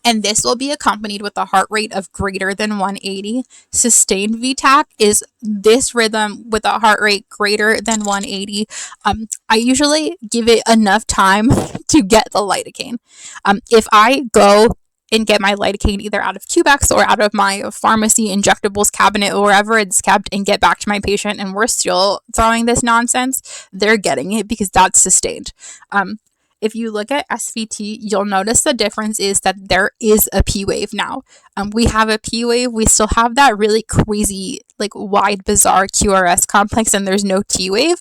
And this will be accompanied with a heart rate of greater than 180. Sustained VTAC is this rhythm with a heart rate greater than 180. I usually give it enough time to get the lidocaine. If I go and get my lidocaine either out of Cubex or out of my pharmacy injectables cabinet or wherever it's kept, and get back to my patient and we're still throwing this nonsense, they're getting it because that's sustained. If you look at SVT, you'll notice the difference is that there is a P wave now. We have a P wave. We still have that really crazy, like wide, bizarre QRS complex, and there's no T wave.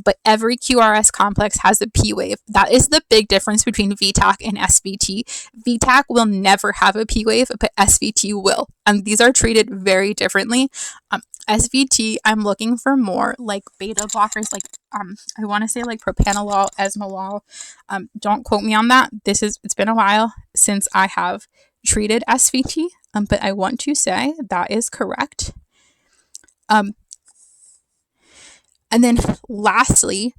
But every QRS complex has a P wave. That is the big difference between VTAC and SVT. VTAC will never have a P wave, but SVT will. These are treated very differently. SVT, I'm looking for more like beta blockers, like I want to say like propanolol, esmolol. Don't quote me on that. It's been a while since I have treated SVT, but I want to say that is correct. And then lastly,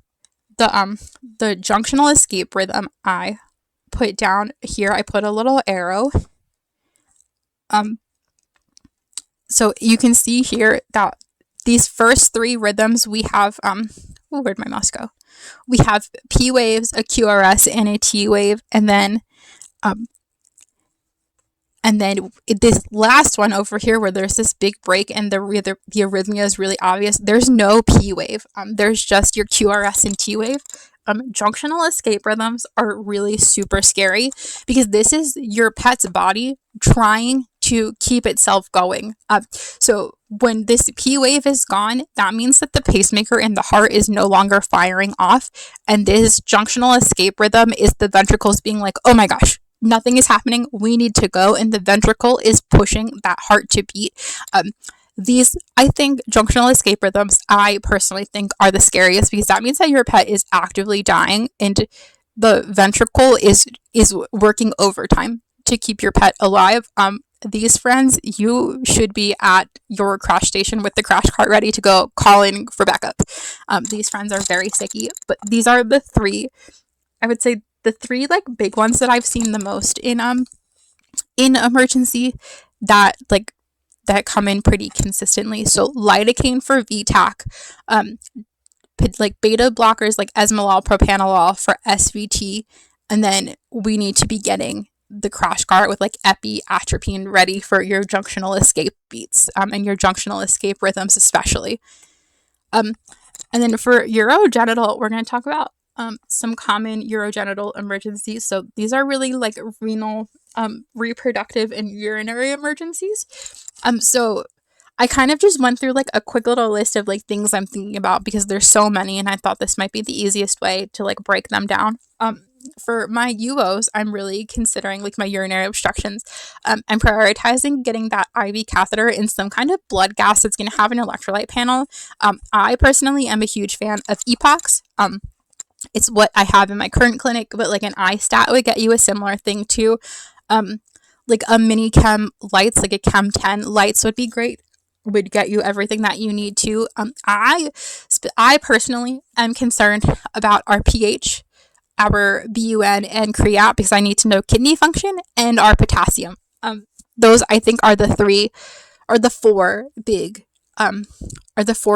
the junctional escape rhythm I put down here. I put a little arrow. So you can see here that these first three rhythms we have, where'd my mouse go? We have P waves, a QRS, and a T wave, and then this last one over here where there's this big break and the arrhythmia is really obvious, there's no P wave. There's just your QRS and T wave. Junctional escape rhythms are really super scary because this is your pet's body trying to keep itself going. So when this P wave is gone, that means that the pacemaker in the heart is no longer firing off. And this junctional escape rhythm is the ventricles being like, oh my gosh, nothing is happening. We need to go. And the ventricle is pushing that heart to beat. These, I think, junctional escape rhythms, I personally think are the scariest, because that means that your pet is actively dying and the ventricle is working overtime to keep your pet alive. These friends, you should be at your crash station with the crash cart ready to go, calling for backup. These friends are very sicky, but these are the three, I would say, the three like big ones that I've seen the most in emergency that come in pretty consistently. So lidocaine for VTAC, like beta blockers like esmolol, propanolol for SVT, and then we need to be getting the crash cart with like epi, atropine ready for your junctional escape beats, and your junctional escape rhythms especially. And then for urogenital, we're going to talk about some common urogenital emergencies. So these are really like renal, reproductive, and urinary emergencies. So I kind of just went through like a quick little list of like things I'm thinking about, because there's so many, and I thought this might be the easiest way to like break them down. For my UOs, I'm really considering like my urinary obstructions. I'm prioritizing getting that IV catheter in some kind of blood gas that's going to have an electrolyte panel. I personally am a huge fan of epox. It's what I have in my current clinic, but like an iStat would get you a similar thing too. Like a mini chem lights, like a chem 10 lights would be great, would get you everything that you need to. I personally am concerned about our pH, our BUN, and creat, because I need to know kidney function and our potassium. Those I think are the four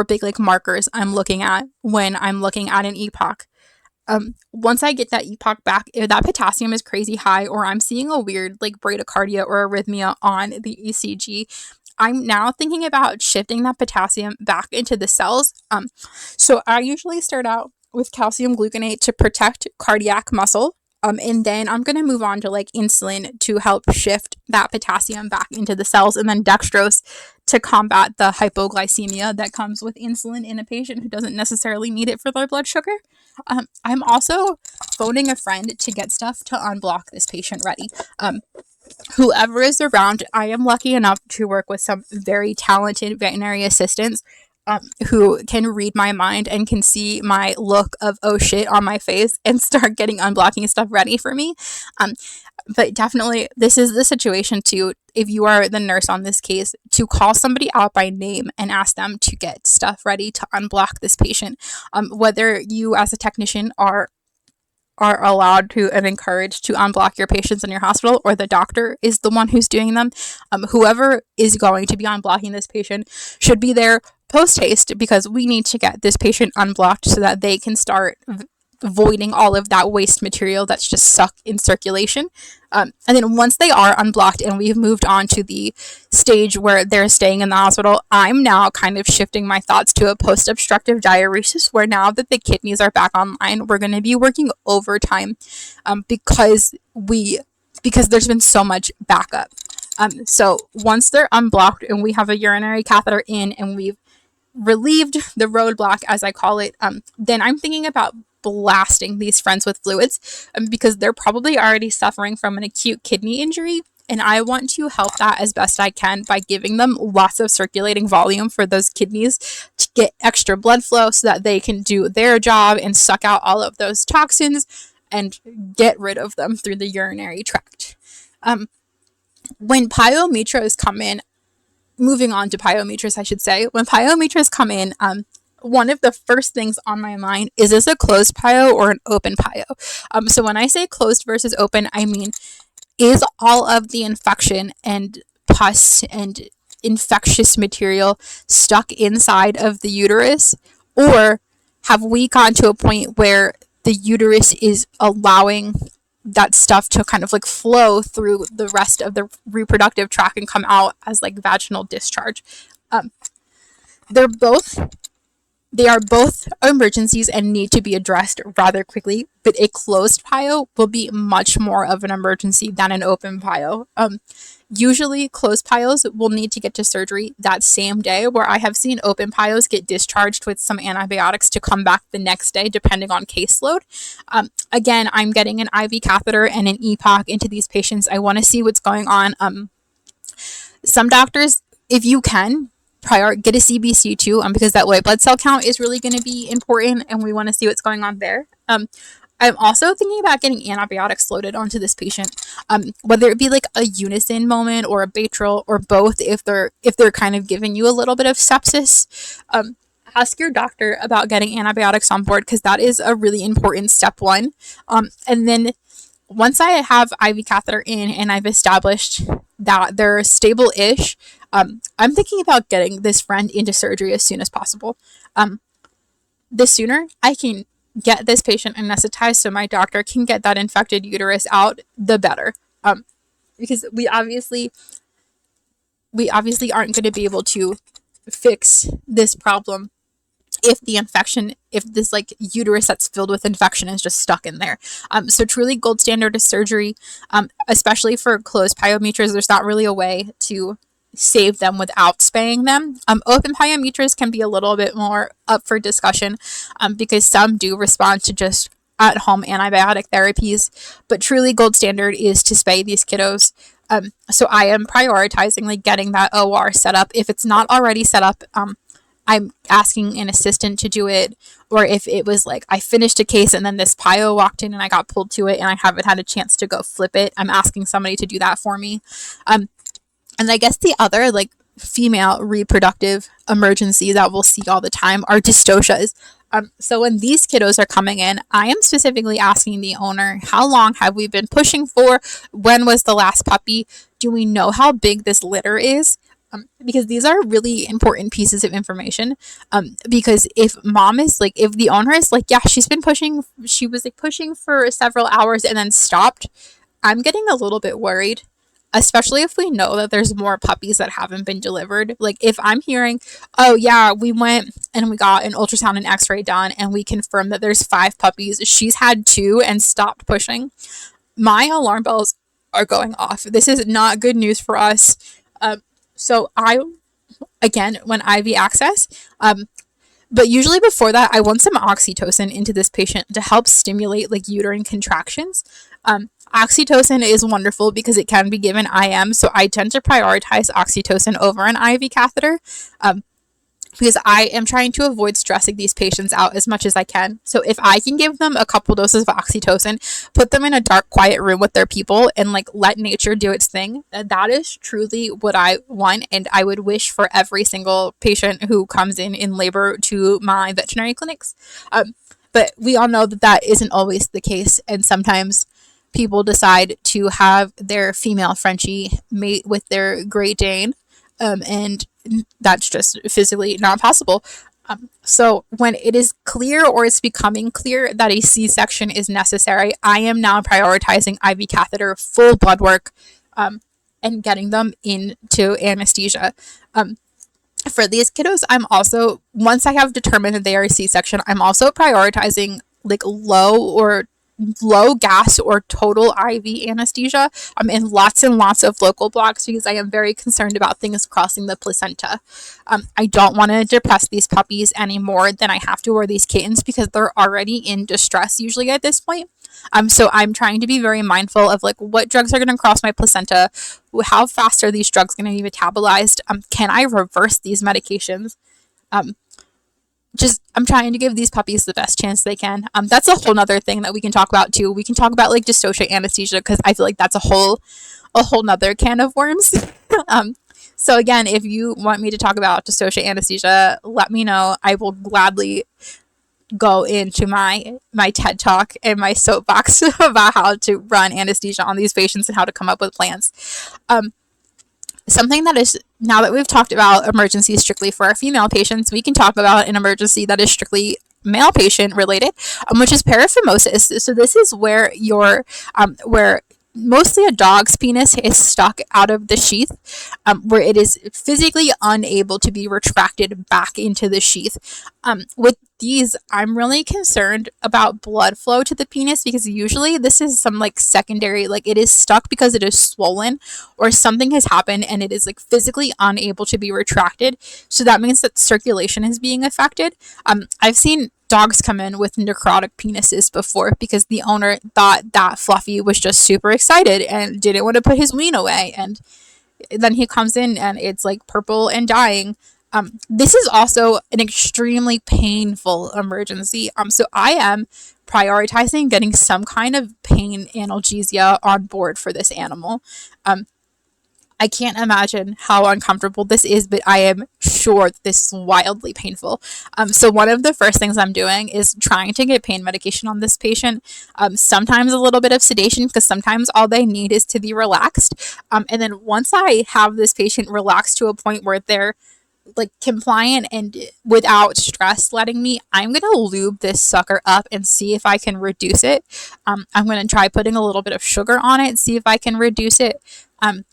big like markers I'm looking at when I'm looking at an epoch. Once I get that epoch back, if that potassium is crazy high, or I'm seeing a weird like bradycardia or arrhythmia on the ECG, I'm now thinking about shifting that potassium back into the cells. So I usually start out with calcium gluconate to protect cardiac muscle. And then I'm going to move on to like insulin to help shift that potassium back into the cells, and then dextrose to combat the hypoglycemia that comes with insulin in a patient who doesn't necessarily need it for their blood sugar. I'm also phoning a friend to get stuff to unblock this patient ready. Whoever is around, I am lucky enough to work with some very talented veterinary assistants who can read my mind and can see my look of oh shit on my face and start getting unblocking stuff ready for me. But definitely, this is the situation too, if you are the nurse on this case, to call somebody out by name and ask them to get stuff ready to unblock this patient. Whether you as a technician are allowed to and encouraged to unblock your patients in your hospital, or the doctor is the one who's doing them, whoever is going to be unblocking this patient should be there post haste, because we need to get this patient unblocked so that they can start voiding all of that waste material that's just stuck in circulation. And then once they are unblocked and we've moved on to the stage where they're staying in the hospital, I'm now kind of shifting my thoughts to a post-obstructive diuresis, where now that the kidneys are back online, we're going to be working overtime because there's been so much backup. So once they're unblocked and we have a urinary catheter in and we've relieved the roadblock, as I call it, then I'm thinking about blasting these friends with fluids, because they're probably already suffering from an acute kidney injury, and I want to help that as best I can by giving them lots of circulating volume for those kidneys to get extra blood flow so that they can do their job and suck out all of those toxins and get rid of them through the urinary tract. When pyometras come in, moving on to pyometras, I should say, when pyometras come in, one of the first things on my mind is this a closed pyo or an open pyo? So when I say closed versus open, I mean, is all of the infection and pus and infectious material stuck inside of the uterus, or have we gotten to a point where the uterus is allowing that stuff to kind of like flow through the rest of the reproductive tract and come out as like vaginal discharge? They're both They are both emergencies and need to be addressed rather quickly, but a closed pile will be much more of an emergency than an open pile. Usually, closed piles will need to get to surgery that same day, where I have seen open piles get discharged with some antibiotics to come back the next day, depending on caseload. Again, I'm getting an IV catheter and an EPOC into these patients. I want to see what's going on. Some doctors, if you can, get a CBC too, because that white blood cell count is really going to be important, and we want to see what's going on there. I'm also thinking about getting antibiotics loaded onto this patient, whether it be like a unison moment or a Baytril or both, if they're kind of giving you a little bit of sepsis. Ask your doctor about getting antibiotics on board, because that is a really important step one. And then once I have IV catheter in and I've established that they're stable-ish, I'm thinking about getting this friend into surgery as soon as possible. The sooner I can get this patient anesthetized so my doctor can get that infected uterus out, the better. Because we obviously aren't going to be able to fix this problem if the infection, if this like uterus that's filled with infection is just stuck in there. So truly gold standard is surgery, especially for closed pyometers. There's not really a way to save them without spaying them. Open pyometers can be a little bit more up for discussion, because some do respond to just at-home antibiotic therapies, but truly gold standard is to spay these kiddos. So I am prioritizing like getting that OR set up. If it's not already set up, I'm asking an assistant to do it, or if it was like I finished a case and then this pio walked in and I got pulled to it and I haven't had a chance to go flip it, I'm asking somebody to do that for me. And I guess the other like female reproductive emergency that we'll see all the time are dystocias. So when these kiddos are coming in, I am specifically asking the owner, how long have we been pushing for? When was the last puppy? Do we know how big this litter is? Because these are really important pieces of information. Because if mom is like, if the owner is like, yeah, she was like pushing for several hours and then stopped, I'm getting a little bit worried, especially if we know that there's more puppies that haven't been delivered. Like if I'm hearing, oh yeah, we went and we got an ultrasound and x-ray done and we confirmed that there's 5 puppies, she's had 2 and stopped pushing, my alarm bells are going off. This is not good news for us. So again, when IV access, but usually before that, I want some oxytocin into this patient to help stimulate like uterine contractions. Oxytocin is wonderful because it can be given IM, so I tend to prioritize oxytocin over an IV catheter, because I am trying to avoid stressing these patients out as much as I can. So if I can give them a couple doses of oxytocin, put them in a dark, quiet room with their people, and like let nature do its thing, that is truly what I want, and I would wish for every single patient who comes in labor to my veterinary clinics. But we all know that that isn't always the case, and sometimes people decide to have their female Frenchie mate with their Great Dane, and that's just physically not possible. So when it is clear, or it's becoming clear, that a C-section is necessary, I am now prioritizing IV catheter, full blood work, and getting them into anesthesia. For these kiddos, I'm also, once I have determined that they are a C-section, I'm also prioritizing like low gas or total IV anesthesia, and lots of local blocks, because I am very concerned about things crossing the placenta. I don't want to depress these puppies any more than I have to, or these kittens, because they're already in distress usually at this point. So I'm trying to be very mindful of like what drugs are going to cross my placenta, how fast are these drugs going to be metabolized, can I reverse these medications? I'm trying to give these puppies the best chance they can. That's a whole nother thing that we can talk about too. We can talk about like dystocia anesthesia, because I feel like that's a whole nother can of worms. So again, if you want me to talk about dystocia anesthesia, let me know. I will gladly go into my TED talk and my soapbox about how to run anesthesia on these patients and how to come up with plans. Something that is, now that we've talked about emergencies strictly for our female patients, we can talk about an emergency that is strictly male patient related, which is paraphimosis. So this is where mostly a dog's penis is stuck out of the sheath, where it is physically unable to be retracted back into the sheath. With these, I'm really concerned about blood flow to the penis, because usually this is some like secondary, like it is stuck because it is swollen or something has happened and it is like physically unable to be retracted. So that means that circulation is being affected. I've seen dogs come in with necrotic penises before because the owner thought that Fluffy was just super excited and didn't want to put his ween away. And then he comes in and it's like purple and dying. This is also an extremely painful emergency. So I am prioritizing getting some kind of pain analgesia on board for this animal. I can't imagine how uncomfortable this is, but I am sure that this is wildly painful. So one of the first things I'm doing is trying to get pain medication on this patient. Sometimes a little bit of sedation, because sometimes all they need is to be relaxed. And then once I have this patient relaxed to a point where they're like compliant and without stress letting me, I'm gonna lube this sucker up and see if I can reduce it. I'm gonna try putting a little bit of sugar on it, see if I can reduce it.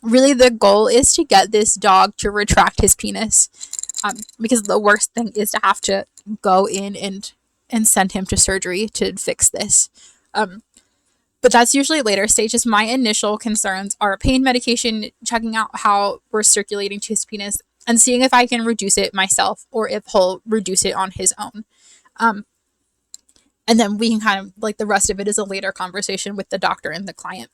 Really the goal is to get this dog to retract his penis, because the worst thing is to have to go in and send him to surgery to fix this. But that's usually later stages. My initial concerns are pain medication, checking out how we're circulating to his penis, and seeing if I can reduce it myself or if he'll reduce it on his own. And then we can kind of, like, the rest of it is a later conversation with the doctor and the client.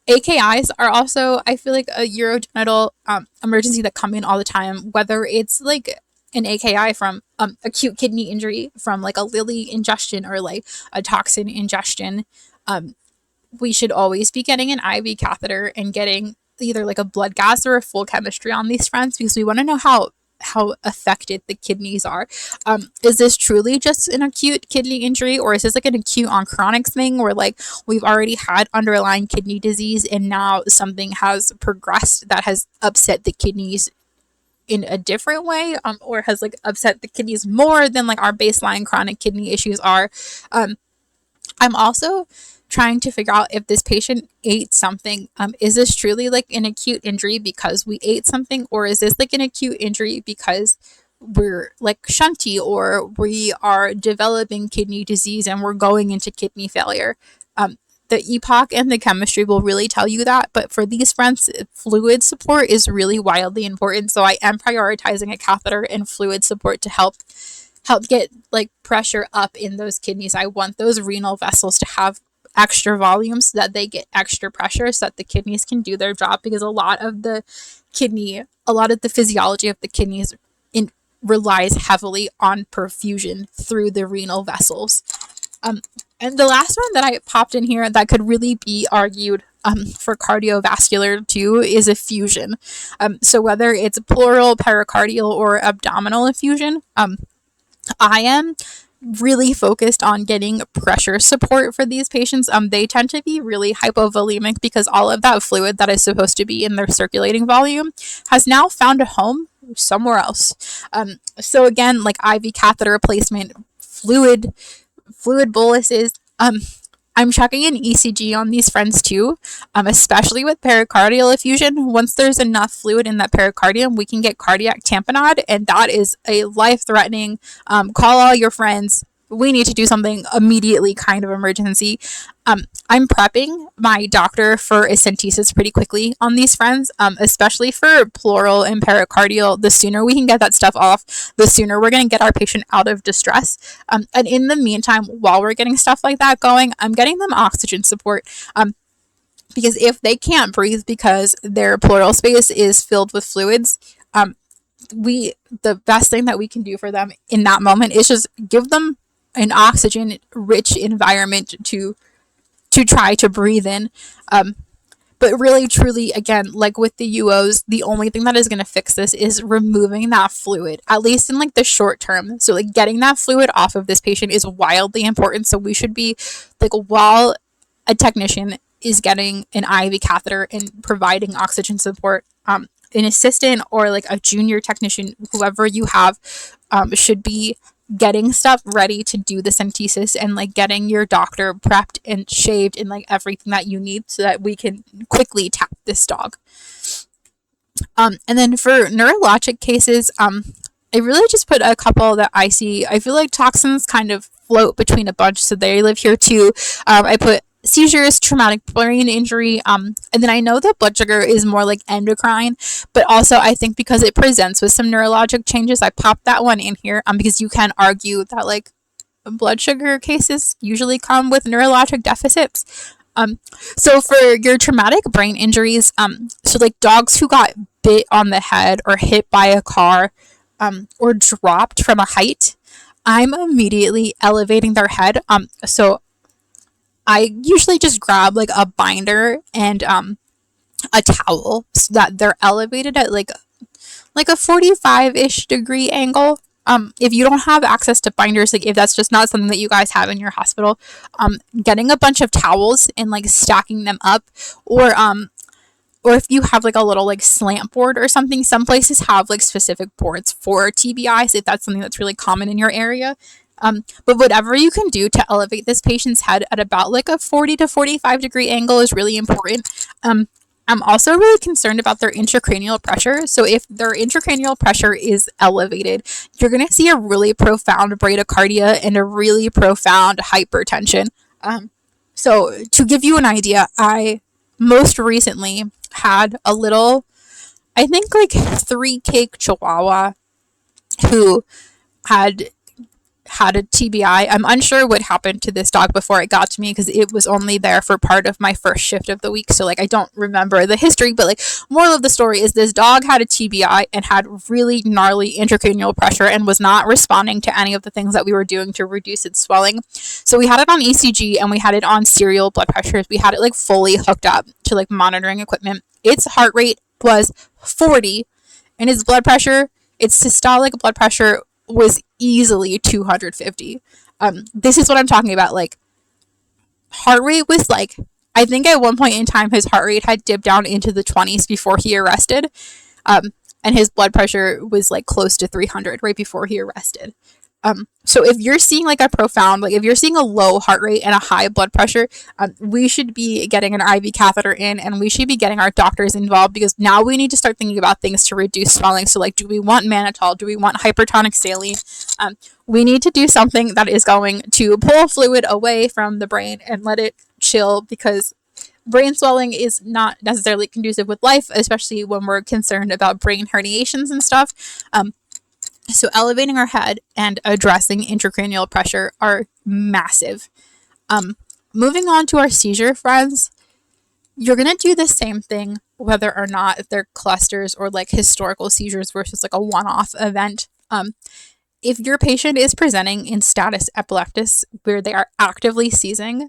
AKIs are also, I feel like, a urogenital emergency that come in all the time, whether it's like an AKI from acute kidney injury from like a lily ingestion or like a toxin ingestion. We should always be getting an IV catheter and getting either like a blood gas or a full chemistry on these fronts, because we want to know how affected the kidneys are. Is this truly just an acute kidney injury, or is this like an acute on chronic thing where like we've already had underlying kidney disease and now something has progressed that has upset the kidneys in a different way, or has like upset the kidneys more than like our baseline chronic kidney issues are. I'm also trying to figure out if this patient ate something. Is this truly like an acute injury because we ate something, or is this like an acute injury because we're like shunty or we are developing kidney disease and we're going into kidney failure? The epoch and the chemistry will really tell you that, but for these fronts, fluid support is really wildly important. So I am prioritizing a catheter and fluid support to help get like pressure up in those kidneys. I want those renal vessels to have extra volume so that they get extra pressure so that the kidneys can do their job, because a lot of the physiology of the kidneys relies heavily on perfusion through the renal vessels. And the last one that I popped in here that could really be argued for cardiovascular too is effusion. So whether it's pleural, pericardial, or abdominal effusion, I am really focused on getting pressure support for these patients. They tend to be really hypovolemic because all of that fluid that is supposed to be in their circulating volume has now found a home somewhere else. So again, like IV catheter replacement, fluid boluses. I'm checking an ECG on these friends too, especially with pericardial effusion. Once there's enough fluid in that pericardium, we can get cardiac tamponade, and that is a life-threatening, call all your friends, we need to do something immediately kind of emergency. I'm prepping my doctor for a centesis pretty quickly on these friends, especially for pleural and pericardial. The sooner we can get that stuff off, the sooner we're going to get our patient out of distress. And in the meantime, while we're getting stuff like that going, I'm getting them oxygen support. Because if they can't breathe because their pleural space is filled with fluids, the best thing that we can do for them in that moment is just give them an oxygen rich environment to try to breathe in. But really, truly, again, like with the UOs, the only thing that is going to fix this is removing that fluid, at least in like the short term. So like getting that fluid off of this patient is wildly important. So we should be like, while a technician is getting an IV catheter and providing oxygen support, an assistant or like a junior technician, whoever you have, should be getting stuff ready to do the centesis and like getting your doctor prepped and shaved and like everything that you need so that we can quickly tap this dog. And then for neurologic cases, I really just put a couple that I see. I feel like toxins kind of float between a bunch, so they live here too. I put seizures, traumatic brain injury, and then I know that blood sugar is more like endocrine, but also I think because it presents with some neurologic changes, I popped that one in here, because you can argue that like blood sugar cases usually come with neurologic deficits. So for your traumatic brain injuries, so like dogs who got bit on the head or hit by a car, or dropped from a height, I'm immediately elevating their head. So I usually just grab like a binder and a towel so that they're elevated at like a 45-ish degree angle. If you don't have access to binders, like if that's just not something that you guys have in your hospital, getting a bunch of towels and like stacking them up, or if you have like a little like slant board or something, some places have like specific boards for TBIs if that's something that's really common in your area. But whatever you can do to elevate this patient's head at about like a 40 to 45 degree angle is really important. I'm also really concerned about their intracranial pressure. So if their intracranial pressure is elevated, you're going to see a really profound bradycardia and a really profound hypertension. So to give you an idea, I most recently had a little, I think like 3 cake Chihuahua who had a TBI. I'm unsure what happened to this dog before it got to me because it was only there for part of my first shift of the week. So like I don't remember the history, but like moral of the story is this dog had a TBI and had really gnarly intracranial pressure and was not responding to any of the things that we were doing to reduce its swelling. So we had it on ECG and we had it on serial blood pressures. We had it like fully hooked up to like monitoring equipment. Its heart rate was 40 and its blood pressure, its systolic blood pressure was easily 250. This is what I'm talking about. Like, heart rate was like, I think at one point in time, his heart rate had dipped down into the 20s before he arrested. And his blood pressure was like close to 300 right before he arrested. So if you're seeing like a profound, like if you're seeing a low heart rate and a high blood pressure, we should be getting an IV catheter in and we should be getting our doctors involved because now we need to start thinking about things to reduce swelling. So like, do we want mannitol? Do we want hypertonic saline? We need to do something that is going to pull fluid away from the brain and let it chill because brain swelling is not necessarily conducive with life, especially when we're concerned about brain herniations and stuff. So elevating our head and addressing intracranial pressure are massive. Moving on to our seizure friends, you're going to do the same thing whether or not they're clusters or like historical seizures versus like a one-off event. If your patient is presenting in status epilepticus where they are actively seizing,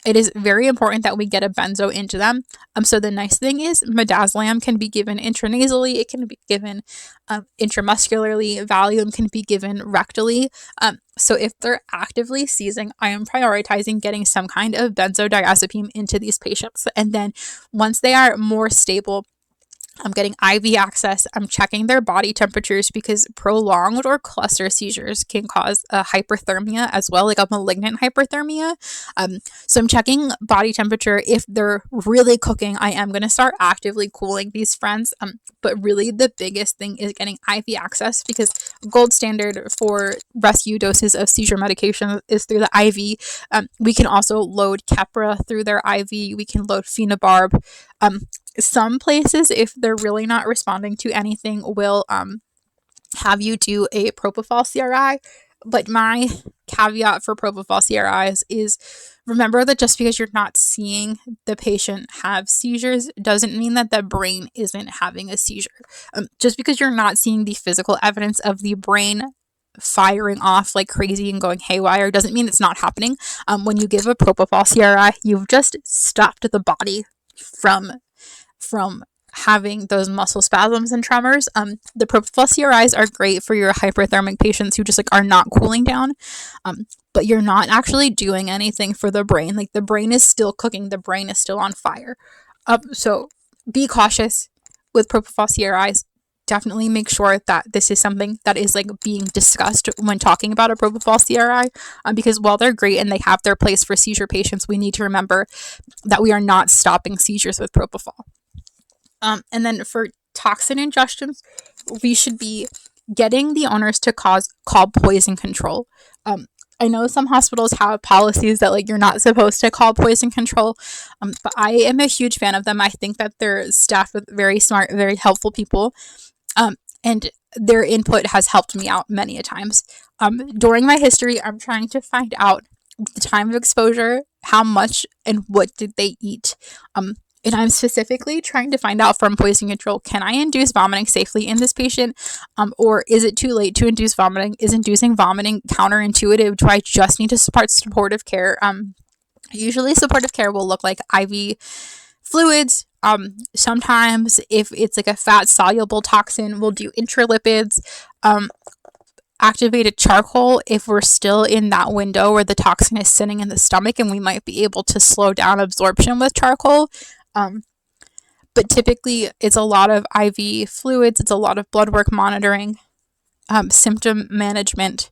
it is very important that we get a benzo into them. So the nice thing is midazolam can be given intranasally, it can be given intramuscularly, Valium can be given rectally. So if they're actively seizing, I am prioritizing getting some kind of benzodiazepine into these patients. And then once they are more stable, I'm getting IV access. I'm checking their body temperatures because prolonged or cluster seizures can cause a hyperthermia as well, like a malignant hyperthermia. So I'm checking body temperature. If they're really cooking, I am going to start actively cooling these friends. But really the biggest thing is getting IV access because gold standard for rescue doses of seizure medication is through the IV. We can also load Keppra through their IV. We can load phenobarb. Some places, if they're really not responding to anything, will have you do a propofol CRI. But my caveat for propofol CRIs is remember that just because you're not seeing the patient have seizures doesn't mean that the brain isn't having a seizure. Just because you're not seeing the physical evidence of the brain firing off like crazy and going haywire doesn't mean it's not happening. When you give a propofol CRI, you've just stopped the body from having those muscle spasms and tremors. The propofol CRIs are great for your hyperthermic patients who just like are not cooling down, but you're not actually doing anything for the brain. Like the brain is still cooking, the brain is still on fire. So be cautious with propofol CRIs. definitely make sure that this is something that is like being discussed when talking about a propofol CRI, because while they're great and they have their place for seizure patients, we need to remember that we are not stopping seizures with propofol. And then for toxin ingestions, we should be getting the owners to call poison control. I know some hospitals have policies that like you're not supposed to call poison control, but I am a huge fan of them. I think that they're staffed with very smart, very helpful people, and their input has helped me out many a times. During my history, I'm trying to find out the time of exposure, how much, and what did they eat. And I'm specifically trying to find out from poison control, can I induce vomiting safely in this patient? Or is it too late to induce vomiting? Is inducing vomiting counterintuitive? Do I just need to support supportive care? Usually supportive care will look like IV fluids. Sometimes if it's like a fat soluble toxin, we'll do intralipids. Activated charcoal if we're still in that window where the toxin is sitting in the stomach, and we might be able to slow down absorption with charcoal. But typically it's a lot of IV fluids, it's a lot of blood work monitoring, symptom management.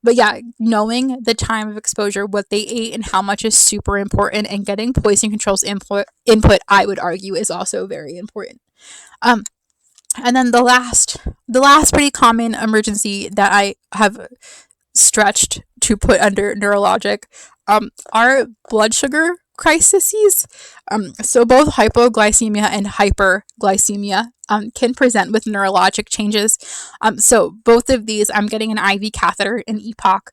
But yeah, knowing the time of exposure, what they ate, and how much is super important, and getting poison control's input, I would argue, is also very important. And then the last pretty common emergency that I have stretched to put under neurologic are blood sugar crises. So both hypoglycemia and hyperglycemia can present with neurologic changes. So both of these, I'm getting an IV catheter, an EPOC.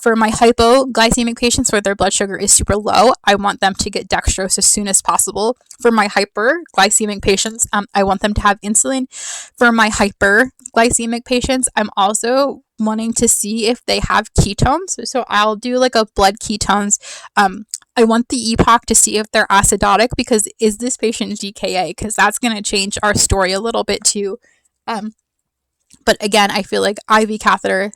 For my hypoglycemic patients where their blood sugar is super low, I want them to get dextrose as soon as possible. For my hyperglycemic patients, I want them to have insulin. For my hyperglycemic patients, I'm also wanting to see if they have ketones. So I'll do like a blood ketones. I want the EPOC to see if they're acidotic, because is this patient GKA? Because that's going to change our story a little bit too. But again, I feel like IV catheter,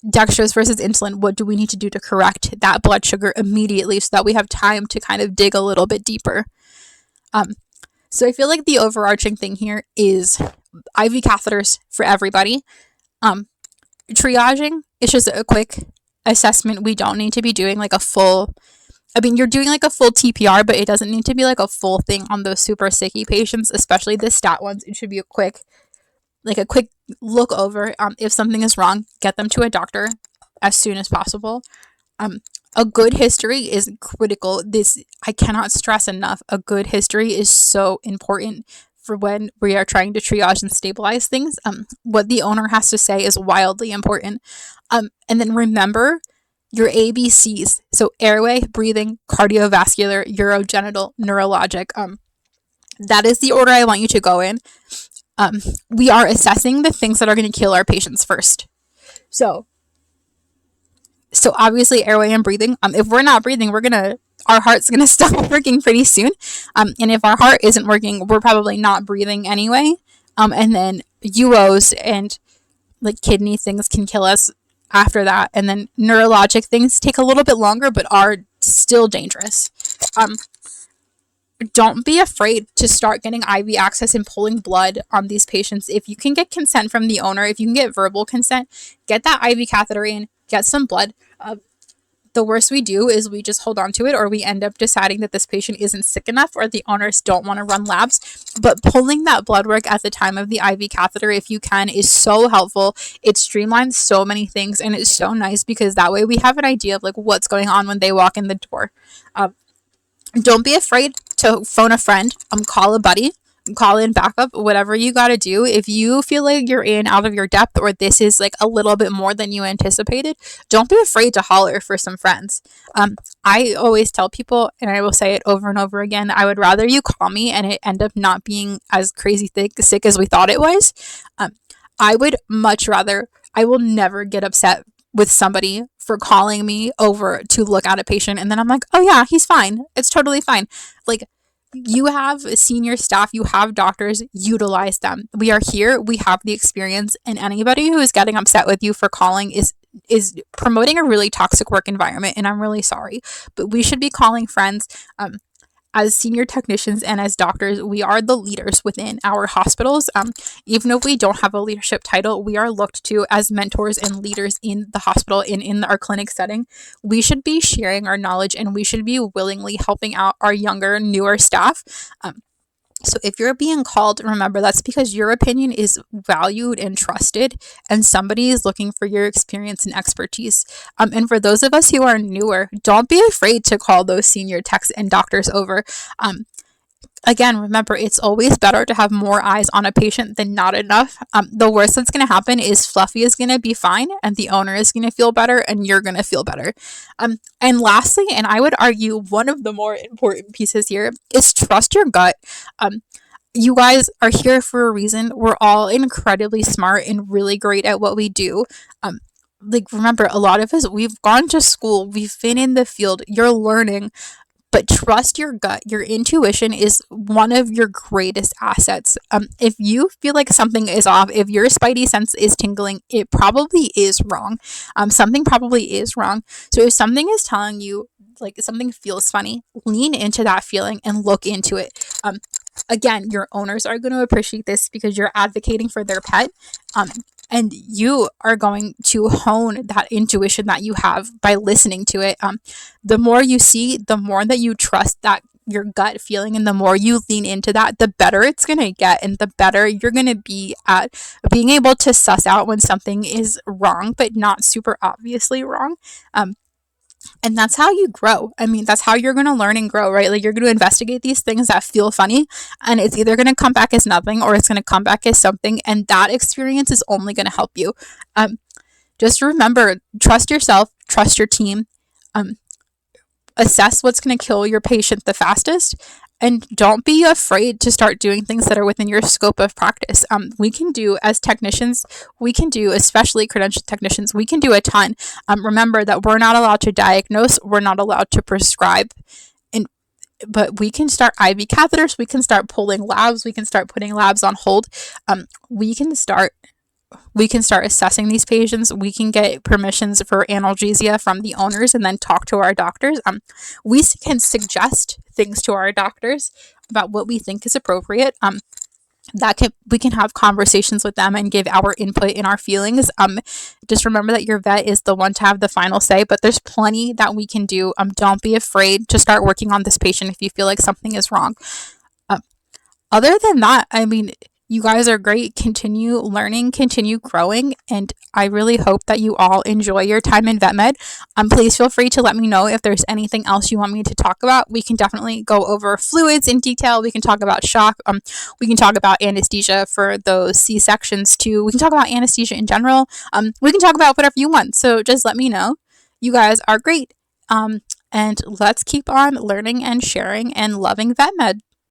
dextrose versus insulin, what do we need to do to correct that blood sugar immediately so that we have time to kind of dig a little bit deeper? So I feel like the overarching thing here is IV catheters for everybody. Triaging is just a quick assessment. We don't need to be doing like a full, you're doing like a full TPR, but it doesn't need to be like a full thing on those super sicky patients, especially the stat ones. It should be a quick look over. If something is wrong, get them to a doctor as soon as possible. A good history is critical. I cannot stress enough. A good history is so important for when we are trying to triage and stabilize things. What the owner has to say is wildly important. And then remember your ABCs. So airway, breathing, cardiovascular, urogenital, neurologic. That is the order I want you to go in. We are assessing the things that are going to kill our patients first. So obviously airway and breathing. If we're not breathing, our heart's gonna stop working pretty soon. And if our heart isn't working, we're probably not breathing anyway. And then UOs and like kidney things can kill us after that. And then neurologic things take a little bit longer, but are still dangerous. Don't be afraid to start getting IV access and pulling blood on these patients. If you can get consent from the owner, if you can get verbal consent, get that IV catheter in, get some blood. The worst we do is we just hold on to it, or we end up deciding that this patient isn't sick enough, or the owners don't want to run labs. But pulling that blood work at the time of the IV catheter, if you can, is so helpful. It streamlines so many things, and it's so nice because that way we have an idea of like what's going on when they walk in the door. Don't be afraid to phone a friend, call a buddy, call in backup, whatever you got to do. If you feel like you're in out of your depth, or this is like a little bit more than you anticipated, don't be afraid to holler for some friends. I always tell people, and I will say it over and over again, I would rather you call me and it end up not being as crazy sick as we thought it was. I would much rather, I will never get upset with somebody for calling me over to look at a patient and then I'm like, oh yeah, he's fine, it's totally fine. Like, you have senior staff, you have doctors, utilize them. We are here, we have the experience, and anybody who is getting upset with you for calling is promoting a really toxic work environment, and I'm really sorry, but we should be calling friends. as senior technicians and as doctors, we are the leaders within our hospitals. Even if we don't have a leadership title, we are looked to as mentors and leaders in the hospital, in our clinic setting. We should be sharing our knowledge, and we should be willingly helping out our younger, newer staff. So if you're being called, remember that's because your opinion is valued and trusted, and somebody is looking for your experience and expertise. And for those of us who are newer, don't be afraid to call those senior techs and doctors over. Again, remember, it's always better to have more eyes on a patient than not enough. The worst that's going to happen is Fluffy is going to be fine, and the owner is going to feel better, and you're going to feel better. And lastly, and I would argue one of the more important pieces here, is trust your gut. You guys are here for a reason. We're all incredibly smart and really great at what we do. Like, remember, a lot of us, we've gone to school, we've been in the field, you're learning. But trust your gut. Your intuition is one of your greatest assets. If you feel like something is off, if your spidey sense is tingling, it probably is wrong. Something probably is wrong. So if something is telling you, like, something feels funny, lean into that feeling and look into it. Again, your owners are going to appreciate this because you're advocating for their pet. And you are going to hone that intuition that you have by listening to it. The more you see, the more that you trust that your gut feeling, and the more you lean into that, the better it's going to get, and the better you're going to be at being able to suss out when something is wrong, but not super obviously wrong. And that's how you grow. I mean, that's how you're going to learn and grow, right? Like, you're going to investigate these things that feel funny, and it's either going to come back as nothing or it's going to come back as something. And that experience is only going to help you. Just remember, trust yourself, trust your team, assess what's going to kill your patient the fastest, and don't be afraid to start doing things that are within your scope of practice. We can do, as technicians, we can do, especially credentialed technicians, we can do a ton. Remember that we're not allowed to diagnose, we're not allowed to prescribe, but we can start IV catheters, we can start pulling labs, we can start putting labs on hold. We can start assessing these patients. We can get permissions for analgesia from the owners and then talk to our doctors. We can suggest things to our doctors about what we think is appropriate. We can have conversations with them and give our input in our feelings. Just remember that your vet is the one to have the final say, but there's plenty that we can do. Don't be afraid to start working on this patient if you feel like something is wrong. Other than that, I mean, you guys are great. Continue learning, continue growing, and I really hope that you all enjoy your time in vet med. Please feel free to let me know if there's anything else you want me to talk about. We can definitely go over fluids in detail. We can talk about shock. We can talk about anesthesia for those C-sections too. We can talk about anesthesia in general. We can talk about whatever you want. So just let me know. You guys are great. And let's keep on learning and sharing and loving vet med.